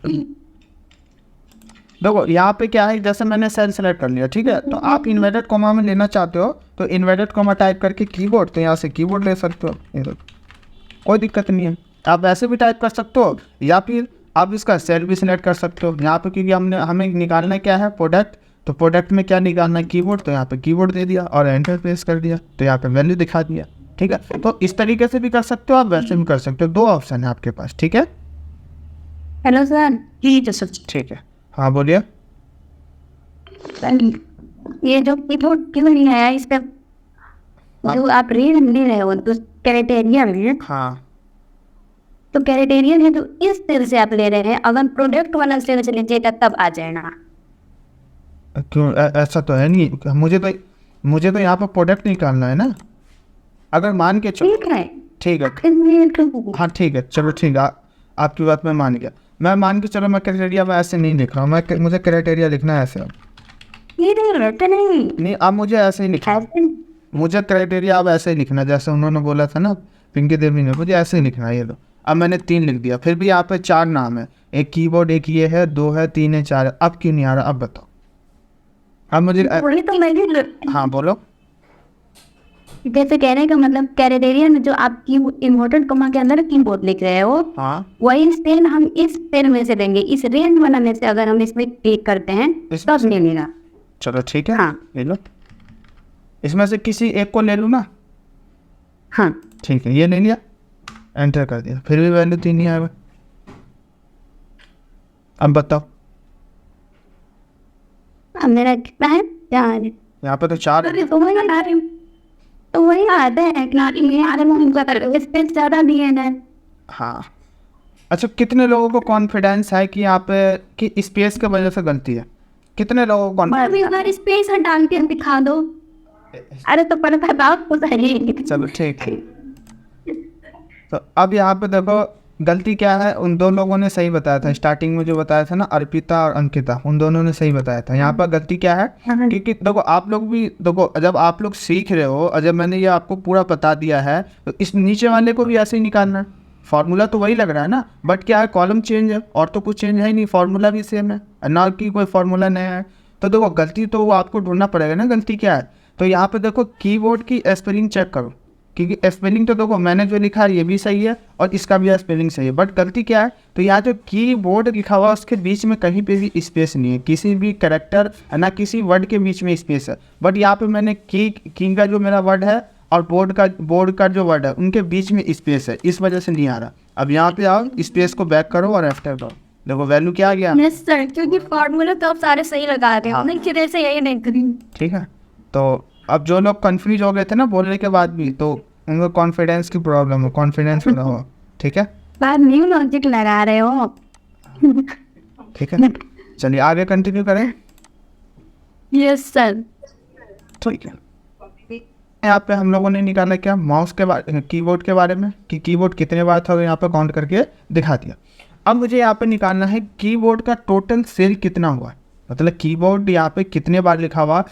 देखो यहाँ पे क्या है, जैसे मैंने सेल सेलेक्ट कर लिया, ठीक है, तो आप इन्वर्टेड कॉमा में लेना चाहते हो तो इन्वर्टेड कॉमा टाइप करके कीबोर्ड, तो यहाँ से कीबोर्ड ले सकते हो, ये देखो कोई दिक्कत नहीं है। आप ऐसे भी टाइप कर सकते हो या फिर आप इसका सेल भी सिलेक्ट कर सकते हो यहाँ पे, क्योंकि हमें निकालना क्या है, प्रोडक्ट, तो प्रोडक्ट में क्या निकालना है, कीबोर्ड, तो यहाँ पे कीबोर्ड दे दिया और एंटर प्रेस कर दिया, तो यहाँ पे वैल्यू दिखा दिया, ठीक है। तो इस तरीके से भी कर सकते हो आप, वैसे भी कर सकते हो, दो ऑप्शन है आपके पास, ठीक है। Hello sir. ठीक है सर। ठीक है, हाँ बोलिए। ये जो कीबोर्ड क्यों नहीं आया इसका, जो आप रेंज ले रहे हो तो क्राइटेरिया में हाँ तो क्राइटेरियन है जो इस सेल से आप ले रहे हैं, अगर प्रोडक्ट वाला सेल से लीजिएगा तब आ जाएगा। क्यों ऐसा तो है नहीं, मुझे तो यहाँ पर प्रोडक्ट निकालना है ना। अगर मान के चलो ठीक है, ठीक है, इसलिए तो हाँ ठीक है, चलो ठीक है, आपकी बात मैं मान गया। मैं मान के चलो, मैं क्राइटेरिया में ऐसे नहीं लिख रहा हूँ, मुझे क्राइटेरिया लिखना है ऐसे। ये नहीं नहीं, अब मुझे ऐसे ही लिखना, ऐसे मुझे क्राइटेरिया अब ऐसे ही लिखना जैसे उन्होंने बोला था ना, पिंकी देवी ने, मुझे ऐसे ही लिखना है। ये लो, अब मैंने 3 लिख दिया, फिर भी यहाँ पे 4 नाम है, एक कीबोर्ड, एक ये है, 2 है, 3 है, 4 है। अब क्यों नहीं आ रहा, अब बताओ। अब मुझे वही तो मैं भी हाँ बोलो। जैसे कहने का मतलब क्राइटेरियन जो आप की इम्पोर्टेंट कॉमा के अंदर कीबोर्ड लिख रहे हो, हाँ, वही सेल हम इस सेल में से देंगे, इस रेंज वाला में से अगर हम इसमें क्लिक करते हैं इसमें तब मिलेगा। चलो ठीक है, हाँ। ले लो, इसमें से किसी एक को ले लूँ ना। हाँ, ठीक है, ये ले लिया, एंटर कर दिया, फिर भी वैल्यू 3 नहीं आया। अब बताओ, अब मेरा कितना है 4। यहाँ पे तो 4 है। अरे तो वही आ रहे, तो वही आता है क्लास में आ रहे, स्पेस ज़्यादा दिए हैं। हाँ, अच्छा, कितने लोगों को कॉन्फिडेंस है कि यहाँ पे कि स्पेस की वजह से गलती है? कितने लोगों को अभी अगर स्पेस डाल के दिखा दो, अरे तो पर आपको सही। चलो ठीक है, तो अब यहाँ पे देखो गलती क्या है। उन 2 लोगों ने सही बताया था, स्टार्टिंग में जो बताया था ना, अर्पिता और अंकिता, उन दोनों ने सही बताया था। यहाँ पर गलती क्या है, क्योंकि देखो आप लोग भी देखो, जब आप लोग सीख रहे हो और जब मैंने ये आपको पूरा बता दिया है, तो इस नीचे वाले को भी ऐसे ही निकालना है। फार्मूला तो वही लग रहा है ना, बट क्या है, कॉलम चेंज है और तो कुछ चेंज है ही नहीं, फार्मूला भी सेम है, ना कि कोई फार्मूला नया है। तो देखो गलती तो वो आपको ढूंढना पड़ेगा ना, गलती क्या है। तो यहाँ पे देखो कीबोर्ड की स्पेलिंग चेक करो, क्योंकि स्पेलिंग तो देखो मैंने जो लिखा है ये भी सही है और इसका भी स्पेलिंग सही है, बट गलती क्या है, तो यहाँ जो कीबोर्ड लिखा हुआ है उसके बीच में कहीं पे भी स्पेस नहीं है, किसी भी कैरेक्टर ना किसी वर्ड के बीच में स्पेस है। बट यहाँ पे मैंने की का जो मेरा वर्ड है और बोर्ड का जो वर्ड है उनके बीच में स्पेस है, इस वजह से नहीं आ रहा। अब यहाँ पे आओ, स्पेस को बैक करो और एफ्टर करो, देखो वैल्यू क्या आ गया। यस सर, क्योंकि फार्मूला तो आप सारे सही लगा रहे हो, हाँ। नहीं किधर से यही नहीं करी। ठीक है, तो अब जो लोग कंफ्यूज हो गए थे ना बोलने के बाद भी, तो उनको कॉन्फिडेंस की प्रॉब्लम हो, कॉन्फिडेंस हो रहा हो। ठीक है, बात न्यू लॉजिक लगा रहे हो। ठीक है, चलिए आगे कंटिन्यू करें। Yes sir. ठीक है, यहाँ पे हम लोगों ने निकाला क्या, माउस के बारे, कीबोर्ड के बारे में, कि कीबोर्ड कितने बार था, यहाँ पे काउंट करके दिखा दिया। अब मुझे यहाँ पे निकालना है कीबोर्ड का टोटल सेल कितना हुआ, मतलब कीबोर्ड यहाँ पे कितने बार लिखा हुआ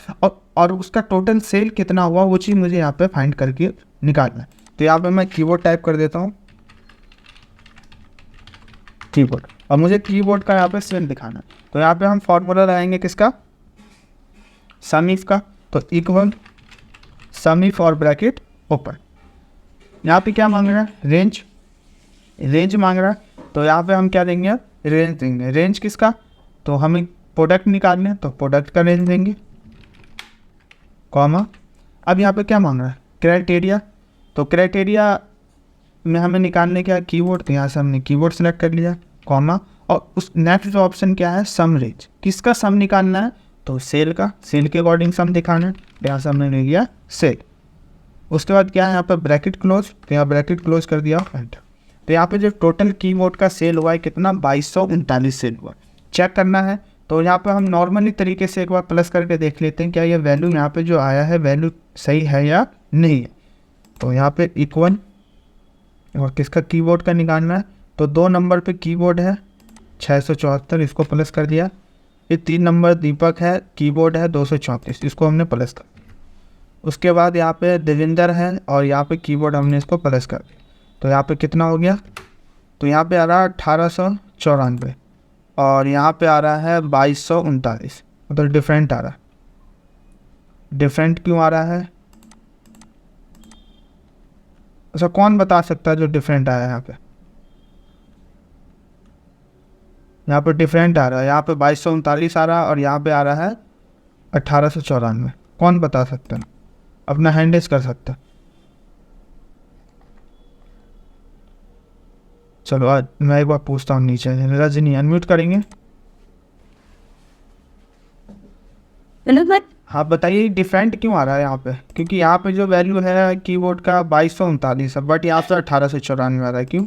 और उसका टोटल सेल कितना हुआ, वो चीज़ मुझे यहाँ पे फाइंड करके निकालना है। तो यहाँ पे मैं कीबोर्ड टाइप कर देता हूँ, कीबोर्ड, और मुझे कीबोर्ड का यहाँ पे सेल दिखाना है। तो यहाँ पे हम फॉर्मूला लगाएंगे किसका, सम इफ का, तो इक्वल सम इफ और ब्रैकेट ओपन। यहाँ पे क्या मांग रहा है, रेंज मांग रहा है, तो यहाँ पे हम क्या देंगे, रेंज देंगे। रेंज किसका, तो हमें प्रोडक्ट निकालने हैं तो प्रोडक्ट का रेंज देंगे, कॉमा। अब यहाँ पे क्या मांग रहा है, क्राइटेरिया, तो क्राइटेरिया में हमें निकालने क्या, कीबोर्ड, तो यहाँ से हमने कीबोर्ड सेलेक्ट कर लिया, कॉमा। और उस नेक्स्ट ऑप्शन क्या है, सम रेंज, किसका सम निकालना है, तो सेल का, सेल के अकॉर्डिंग सम दिखाना है, तो यहाँ से हमने ले लिया सेल। उसके बाद क्या है, यहाँ पर ब्रैकेट क्लोज, तो यहाँ ब्रैकेट क्लोज कर दिया, एंटर। तो यहाँ पे जो टोटल कीबोर्ड का सेल हुआ है कितना, 2239 सेल हुआ। चेक करना है तो यहाँ पे हम नॉर्मली तरीके से एक बार प्लस करके देख लेते हैं क्या ये वैल्यू यहाँ पे जो आया है वैल्यू सही है या नहीं है। तो यहाँ पे इक्वल, और किसका कीबोर्ड का निकालना है, तो 2 नंबर पे कीबोर्ड है 674, इसको प्लस कर दिया। ये 3 नंबर दीपक है, कीबोर्ड है 234, इसको हमने प्लस कर दिया। उसके बाद यहाँ पे देविंदर है और यहाँ पे कीबोर्ड हमने इसको प्लस कर दिया। तो यहाँ पे कितना हो गया, तो यहाँ पे आ रहा है 1894 और यहाँ पे आ रहा है 2239, मतलब डिफरेंट आ रहा है। डिफरेंट क्यों आ रहा है, अच्छा कौन बता सकता है जो डिफरेंट आया है यहाँ पे, यहाँ पे डिफरेंट आ रहा है, यहाँ पे 2239 आ रहा है और यहाँ पे आ रहा है 1894, कौन बता सकता है, अपना हैंड रेज कर सकता है। चलो आज मैं एक बार पूछता हूँ नीचे, रजनी अनम्यूट करेंगे। हाँ बताइए डिफरेंट क्यों आ रहा है यहाँ पे, क्योंकि यहाँ पे जो वैल्यू है कीबोर्ड का 2239 है बट यहाँ से 1894 आ रहा है, क्यों?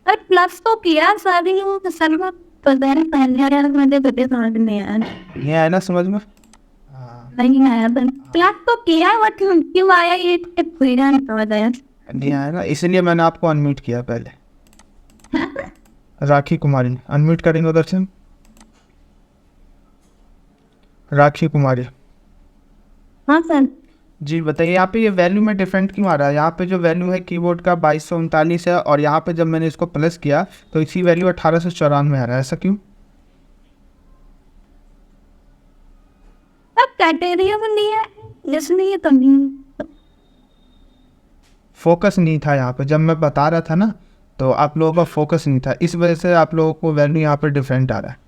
और प्लस तो किया सारी सर में पहले मुझे कभी समझ नहीं आया, ये है ना समझ में? हाँ, नहीं आया सर। प्लस तो किया बट क्यों आया ये पूरा नहीं समझ आया। नहीं आया ना, इसलिए मैंने आपको अनम्यूट किया पहले। राखी कुमारी, अनम्यूट करेंगे उधर से। राखी कुमारी हाँ सर। जी बताइए, यहाँ पे ये वैल्यू में डिफरेंट क्यों आ रहा है? यहाँ पे जो वैल्यू है कीबोर्ड का 2239 है, और यहाँ पे जब मैंने इसको प्लस किया तो इसी वैल्यू 1894 आ रहा है, ऐसा क्यों? अब क्राइटेरिया में नहीं है इसलिए तो नहीं। फोकस नहीं था यहाँ पे, जब मैं बता रहा था ना तो आप लोगों का फोकस नहीं था, इस वजह से आप लोगों को वैल्यू यहाँ पे डिफरेंट आ रहा है,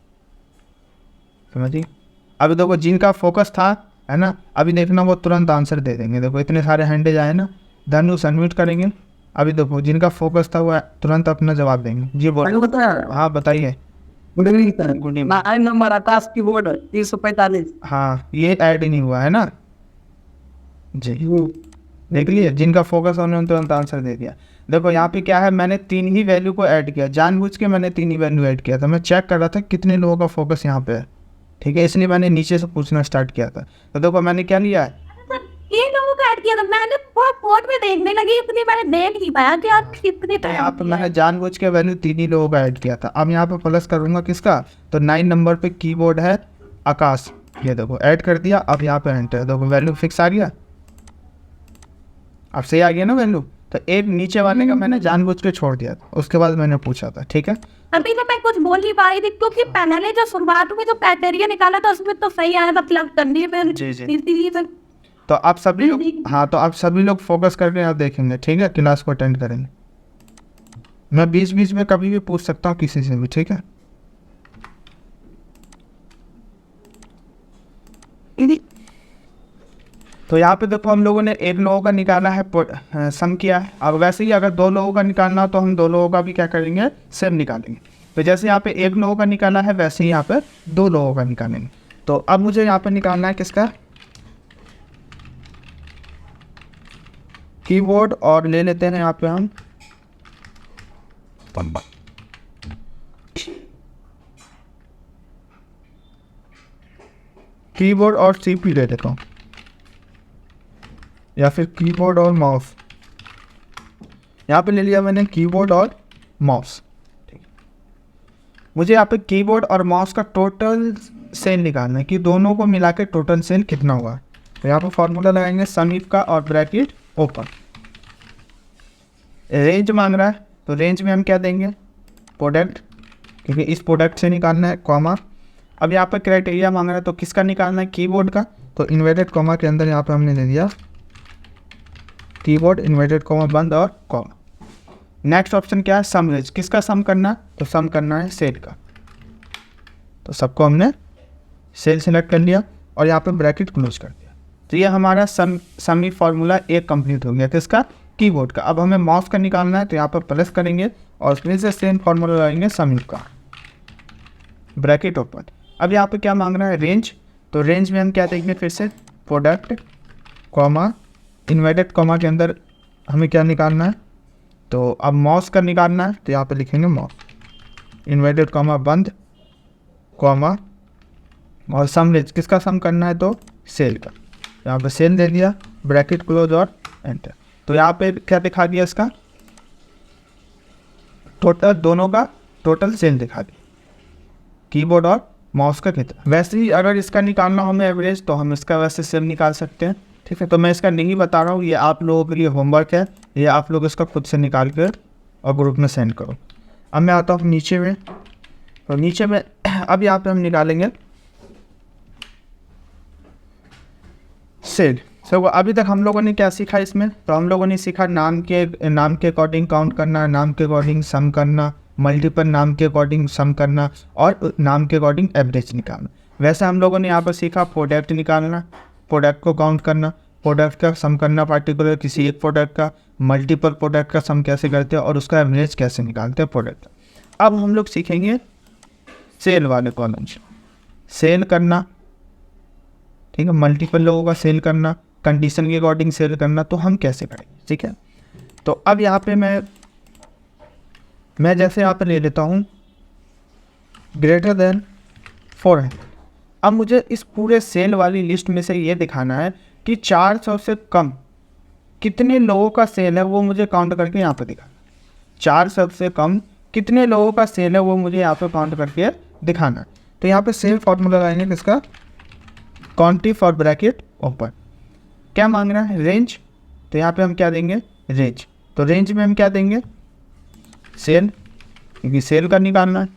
समझिए? अभी देखो जिनका फोकस था, है ना, अभी देखना वो तुरंत आंसर दे देंगे। देखो इतने सारे हैंडेज आए ना, धनुष अनम्यूट करेंगे। अभी देखो जिनका फोकस था वो तुरंत अपना जवाब देंगे। जी बोलो। हाँ बताइए। Good evening sir. Good evening. 9 number Akash keyboard 345। हाँ ये ऐड ही नहीं हुआ है ना जी, देख लिए जिनका फोकस उन्होंने तुरंत आंसर दे दिया। देखो यहाँ पे क्या है, मैंने 3 ही वैल्यू को ऐड किया, जानबूझ के मैंने 3 ही वैल्यू ऐड किया था। मैं चेक कर रहा था कितने लोगों का फोकस यहाँ पे है, ठीक है, इसलिए मैंने नीचे से पूछना स्टार्ट किया था। तो देखो मैंने क्या लिया है, सर ये लोगों का ऐड किया था, मैंने बहुत फोन में देखने लगी इसलिए मैंने देख नहीं पाया कि आप कितने तो यहाँ पे मैंने जानबूझ के वैल्यू 3 ही लोगों का ऐड किया था। अब यहाँ पे प्लस करूँगा किसका, तो 9 नंबर पे कीबोर्ड है आकाश, ये देखो ऐड कर दिया। अब यहाँ पे एंटर, देखो वैल्यू फिक्स आ गया, अब सही आ गया ना वैल्यू। तो एक नीचे वाले का मैंने जानबूझ के छोड़ दिया था, उसके बाद मैंने पूछा था, ठीक है। अभी तो मैं कुछ बोल नहीं पा रही थी क्योंकि पहले जो शुरुआत में जो क्राइटेरिया निकाला था उसमें तो सही आया था प्लग करने में, जी, जी। इसीलिए सर। तो आप सभी लोग, हाँ तो आप सभी लोग फोकस करके आप देखेंगे, ठीक है, क्लास को अटेंड करेंगे। मैं बीच बीच में कभी भी पूछ सकता हूँ किसी से भी, ठीक है। तो यहाँ पे देखो हम लोगों ने एक लोगों का निकाला है, सम किया है। अब वैसे ही अगर 2 लोगों का निकालना हो तो हम 2 लोगों का भी क्या करेंगे, सेम निकालेंगे। तो जैसे यहाँ पे 1 लोगों का निकाला है वैसे ही यहाँ पे 2 लोगों का निकालेंगे। तो अब मुझे यहाँ पे निकालना है किसका, कीबोर्ड, और ले लेते हैं यहाँ पे हम कीबोर्ड और सीपी ले लेता हूँ, या फिर कीबोर्ड और माउस। यहाँ पे ले लिया मैंने कीबोर्ड और माउस, ठीक है। मुझे यहाँ पे कीबोर्ड और माउस का टोटल सेल निकालना है कि दोनों को मिला के टोटल सेल कितना हुआ। तो यहाँ पे फॉर्मूला लगाएंगे सम इफ का और ब्रैकेट ओपन। रेंज मांग रहा है तो रेंज में हम क्या देंगे, प्रोडक्ट, क्योंकि इस प्रोडक्ट से निकालना है, कॉमा। अब यहाँ पर क्राइटेरिया मांग रहा है तो किसका निकालना है, कीबोर्ड का। तो इन्वर्टेड कॉमा के अंदर यहाँ पे हमने ले दिया कीबोर्ड, इन्वर्टेड कॉमा बंद और कॉमा। नेक्स्ट ऑप्शन क्या है, सम रेंज, किसका सम करना है, तो सम करना है सेल का। तो सबको हमने सेल सेलेक्ट कर लिया और यहाँ पे ब्रैकेट क्लोज कर दिया। तो ये हमारा समी फार्मूला एक कंप्लीट हो गया, किसका, कीबोर्ड का। अब हमें माउस का निकालना है तो यहाँ पर प्लस करेंगे और फिर से सेम फार्मूला लगाएंगे सम का, ब्रैकेट ओपन। अब यहाँ पे क्या मांग रहा है, रेंज। तो रेंज में हम क्या देंगे, फिर से प्रोडक्ट कॉमा इन्वर्टेड कॉमा के अंदर हमें क्या निकालना है, तो अब माउस का निकालना है तो यहाँ पे लिखेंगे माउस, इन्वर्टेड कॉमा बंद कॉमा, और सम रेंज, किसका सम करना है, तो सेल का। यहाँ पे सेल दे दिया, ब्रैकेट क्लोज और एंटर। तो यहाँ पे क्या दिखा दिया, इसका टोटल, दोनों का टोटल सेल दिखा दिया, कीबोर्ड और माउस का कितना। वैसे ही अगर इसका निकालना हो हमें एवरेज तो हम इसका वैसे सेल निकाल सकते हैं, ठीक है। तो मैं इसका नहीं बता रहा हूँ, ये आप लोगों के लिए होमवर्क है, ये आप लोग इसका खुद से निकाल कर और ग्रुप में सेंड करो। अब मैं आता हूँ नीचे में, तो नीचे में अब यहाँ पे हम निकालेंगे सेल। सो अभी तक हम लोगों ने क्या सीखा इसमें, तो हम लोगों ने सीखा नाम के अकॉर्डिंग काउंट करना, नाम के अकॉर्डिंग सम करना, मल्टीपल नाम के अकॉर्डिंग सम करना, और नाम के अकॉर्डिंग एवरेज निकालना। वैसे हम लोगों ने यहाँ पर सीखा प्रोडक्ट निकालना, प्रोडक्ट को काउंट करना, प्रोडक्ट का सम करना, पार्टिकुलर किसी एक प्रोडक्ट का, मल्टीपल प्रोडक्ट का सम कैसे करते हैं और उसका एवरेज कैसे निकालते हैं प्रोडक्ट। अब हम लोग सीखेंगे सेल वाले कॉलम से सेल करना, ठीक है, मल्टीपल लोगों का सेल करना, कंडीशन के अकॉर्डिंग सेल करना, तो हम कैसे करेंगे, ठीक है। तो अब यहाँ पे मैं मैं जैसे यहाँ पे ले लेता हूँ ग्रेटर देन 400। अब मुझे इस पूरे सेल वाली लिस्ट में से ये दिखाना है कि 400 से कम कितने लोगों का सेल है, वो मुझे काउंट करके यहाँ पे दिखाना। 400 से कम कितने लोगों का सेल है वो मुझे यहाँ पे काउंट करके दिखाना है। तो यहाँ पे सेम फॉर्मूला लगाएंगे किसका, क्वांटिटी फॉर ब्रैकेट ओपन। क्या मांग रहा है, रेंज। तो यहाँ पे हम क्या देंगे, रेंज। तो रेंज में हम क्या देंगे, सेल, क्योंकि सेल का निकालना है।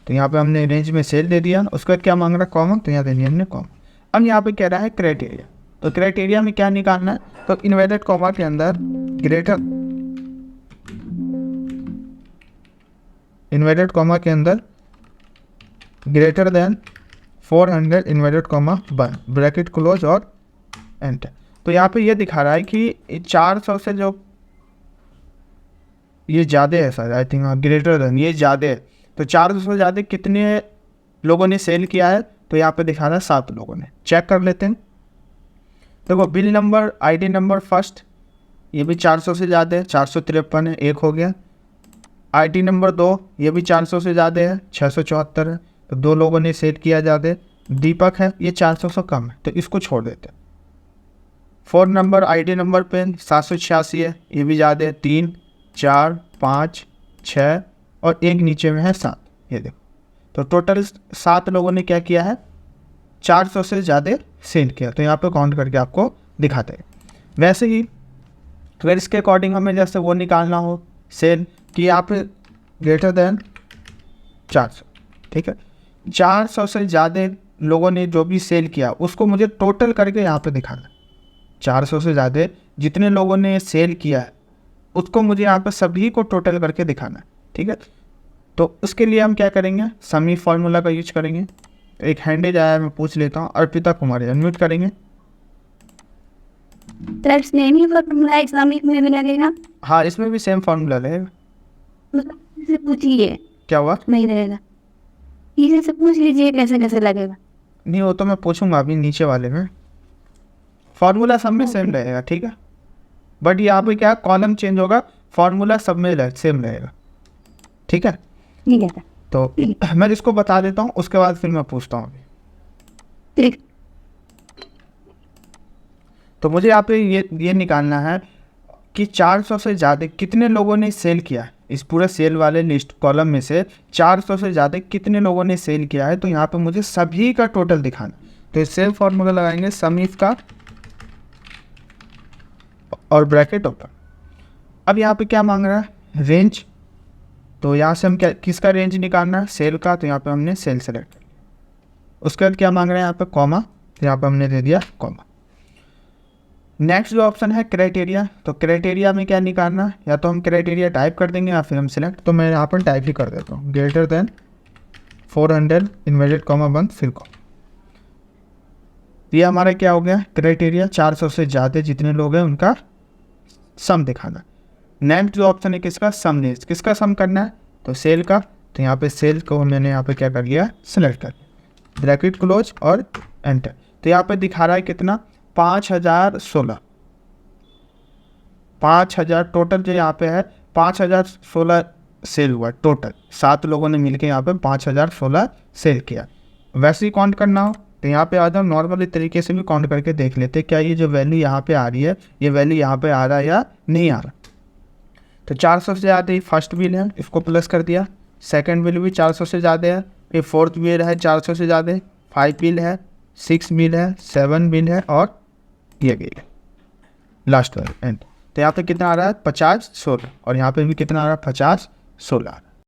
तो यहाँ पे हमने रेंज में सेल दे दिया। उसके बाद क्या मांग रहा है, कॉमन, तो यहाँ दे दिया हमने कॉमन। अब यहाँ पे कह रहा है क्राइटेरिया। तो क्राइटेरिया में क्या निकालना है, तो इन्वर्टेड कॉमा के अंदर इन्वर्टेड कॉमा के अंदर greater than 400 inverted comma 1 bracket close और एंटर। तो यहाँ पे ये दिखा रहा है कि 400 से जो ये ज़्यादा है sir, I think greater than, ये ज़्यादा है। तो 400 से ज़्यादा कितने लोगों ने सेल किया है, तो यहाँ पे दिखा रहा है 7 लोगों ने। चेक कर लेते हैं। देखो bill number, ID number first, ये भी 400 से ज़्यादा है, 453 है, एक हो गया। आईडी नंबर 2, ये भी 400 से ज़्यादा है, 674 है, तो 2 लोगों ने सेल किया ज़्यादा। दीपक है, ये 400 से कम है, तो इसको छोड़ देते हैं। 4 नंबर आईडी नंबर पे 786 है, ये भी ज़्यादा है, 3, 4, 5, 6 और एक नीचे में है 7, ये देखो। तो टोटल 7 लोगों ने क्या किया है, 400 से ज़्यादा सेल किया। तो यहाँ पे काउंट करके आपको दिखाते हैं। वैसे ही अगर इसके अकॉर्डिंग हमें जैसे वो निकालना हो सेल कि यहाँ पे ग्रेटर देन 400, ठीक है, 400 से ज़्यादा लोगों ने जो भी सेल किया उसको मुझे टोटल करके यहाँ पे दिखाना है। 400 से ज़्यादा जितने लोगों ने सेल किया है उसको मुझे यहाँ पे सभी को टोटल करके दिखाना है, ठीक है। तो उसके लिए हम क्या करेंगे, समी फार्मूला का यूज करेंगे। एक हैंडेज आया, मैं पूछ लेता हूँ, अर्पिता कुमारी, अनम्यूट करेंगे। दैट्स नेम फॉर्मूला इस्लामिक में भी लगेगा। हाँ, इसमें भी सेम फार्मूला रहेगा। मतलब से पूछिए क्या हुआ, नहीं रहेगा, इसी से पूछ लीजिए कैसे कैसे लगेगा। नहीं वो तो मैं पूछूंगा अभी नीचे वाले में। फार्मूला सब में सेम रहेगा, ठीक है, बट यहाँ पे क्या कॉलम चेंज होगा, फार्मूला सब में सेम रहेगा, ठीक है। ठीक है तो मैं इसको बता देता हूँ, उसके बाद फिर मैं पूछता हूँ अभी। ठीक। तो मुझे यहाँ पे ये निकालना है कि 400 से ज़्यादा कितने लोगों ने सेल किया है। इस पूरे सेल वाले लिस्ट कॉलम में से 400 से ज़्यादा कितने लोगों ने सेल किया है, तो यहाँ पे मुझे सभी का टोटल दिखाना। तो सेम फॉर्मूला लगाएंगे, सम इफ का और ब्रैकेट ओपन। अब यहाँ पे क्या मांग रहा है, रेंज। तो यहाँ से हम क्या किसका रेंज निकालना है, सेल का। तो यहाँ पे हमने सेल सेलेक्ट कर लिया। उसके बाद क्या मांग रहे हैं यहाँ पे, कॉमा। तो यहाँ पे हमने दे दिया कॉमा। नेक्स्ट जो ऑप्शन है क्राइटेरिया। तो क्राइटेरिया में क्या निकालना है, या तो हम क्राइटेरिया टाइप कर देंगे या फिर हम सिलेक्ट। तो मैं यहाँ पर टाइप ही कर देता हूँ, ग्रेटर देन 400 इन्वर्टेड कॉमा 1 फिर कॉमा। ये हमारा क्या हो गया, क्राइटेरिया। 400 से ज़्यादा जितने लोग हैं उनका सम दिखाना। नेक्स्ट जो ऑप्शन है किसका, सम रेंज। किसका सम करना है, तो सेल का। तो यहाँ पे सेल को मैंने यहाँ पे क्या कर लिया, सिलेक्ट कर लिया, ब्रैकेट क्लोज और एंटर। तो यहाँ पे दिखा रहा है कितना, 5016। 5000 टोटल जो यहाँ पे है, 5016 सेल हुआ टोटल। 7 लोगों ने मिलके यहाँ पे 5016 सेल किया। वैसे ही काउंट करना हो तो यहाँ पे आ जाओ, नॉर्मली तरीके से भी काउंट करके देख लेते क्या ये जो वैल्यू यहाँ पे आ रही है, ये वैल्यू यहाँ पे आ रहा है या नहीं आ रहा। तो 400 से ज़्यादा ही फर्स्ट बिल है, इसको प्लस कर दिया। सेकंड बिल भी 400 से ज़्यादा है। फिर फोर्थ बिल है 400 से ज़्यादा, 5 बिल है, 6 बिल है, 7 बिल है और ये बिल है लास्ट वाला एंड। तो यहाँ पे कितना आ रहा है, 5016, और यहाँ पे भी कितना आ रहा है, 5016।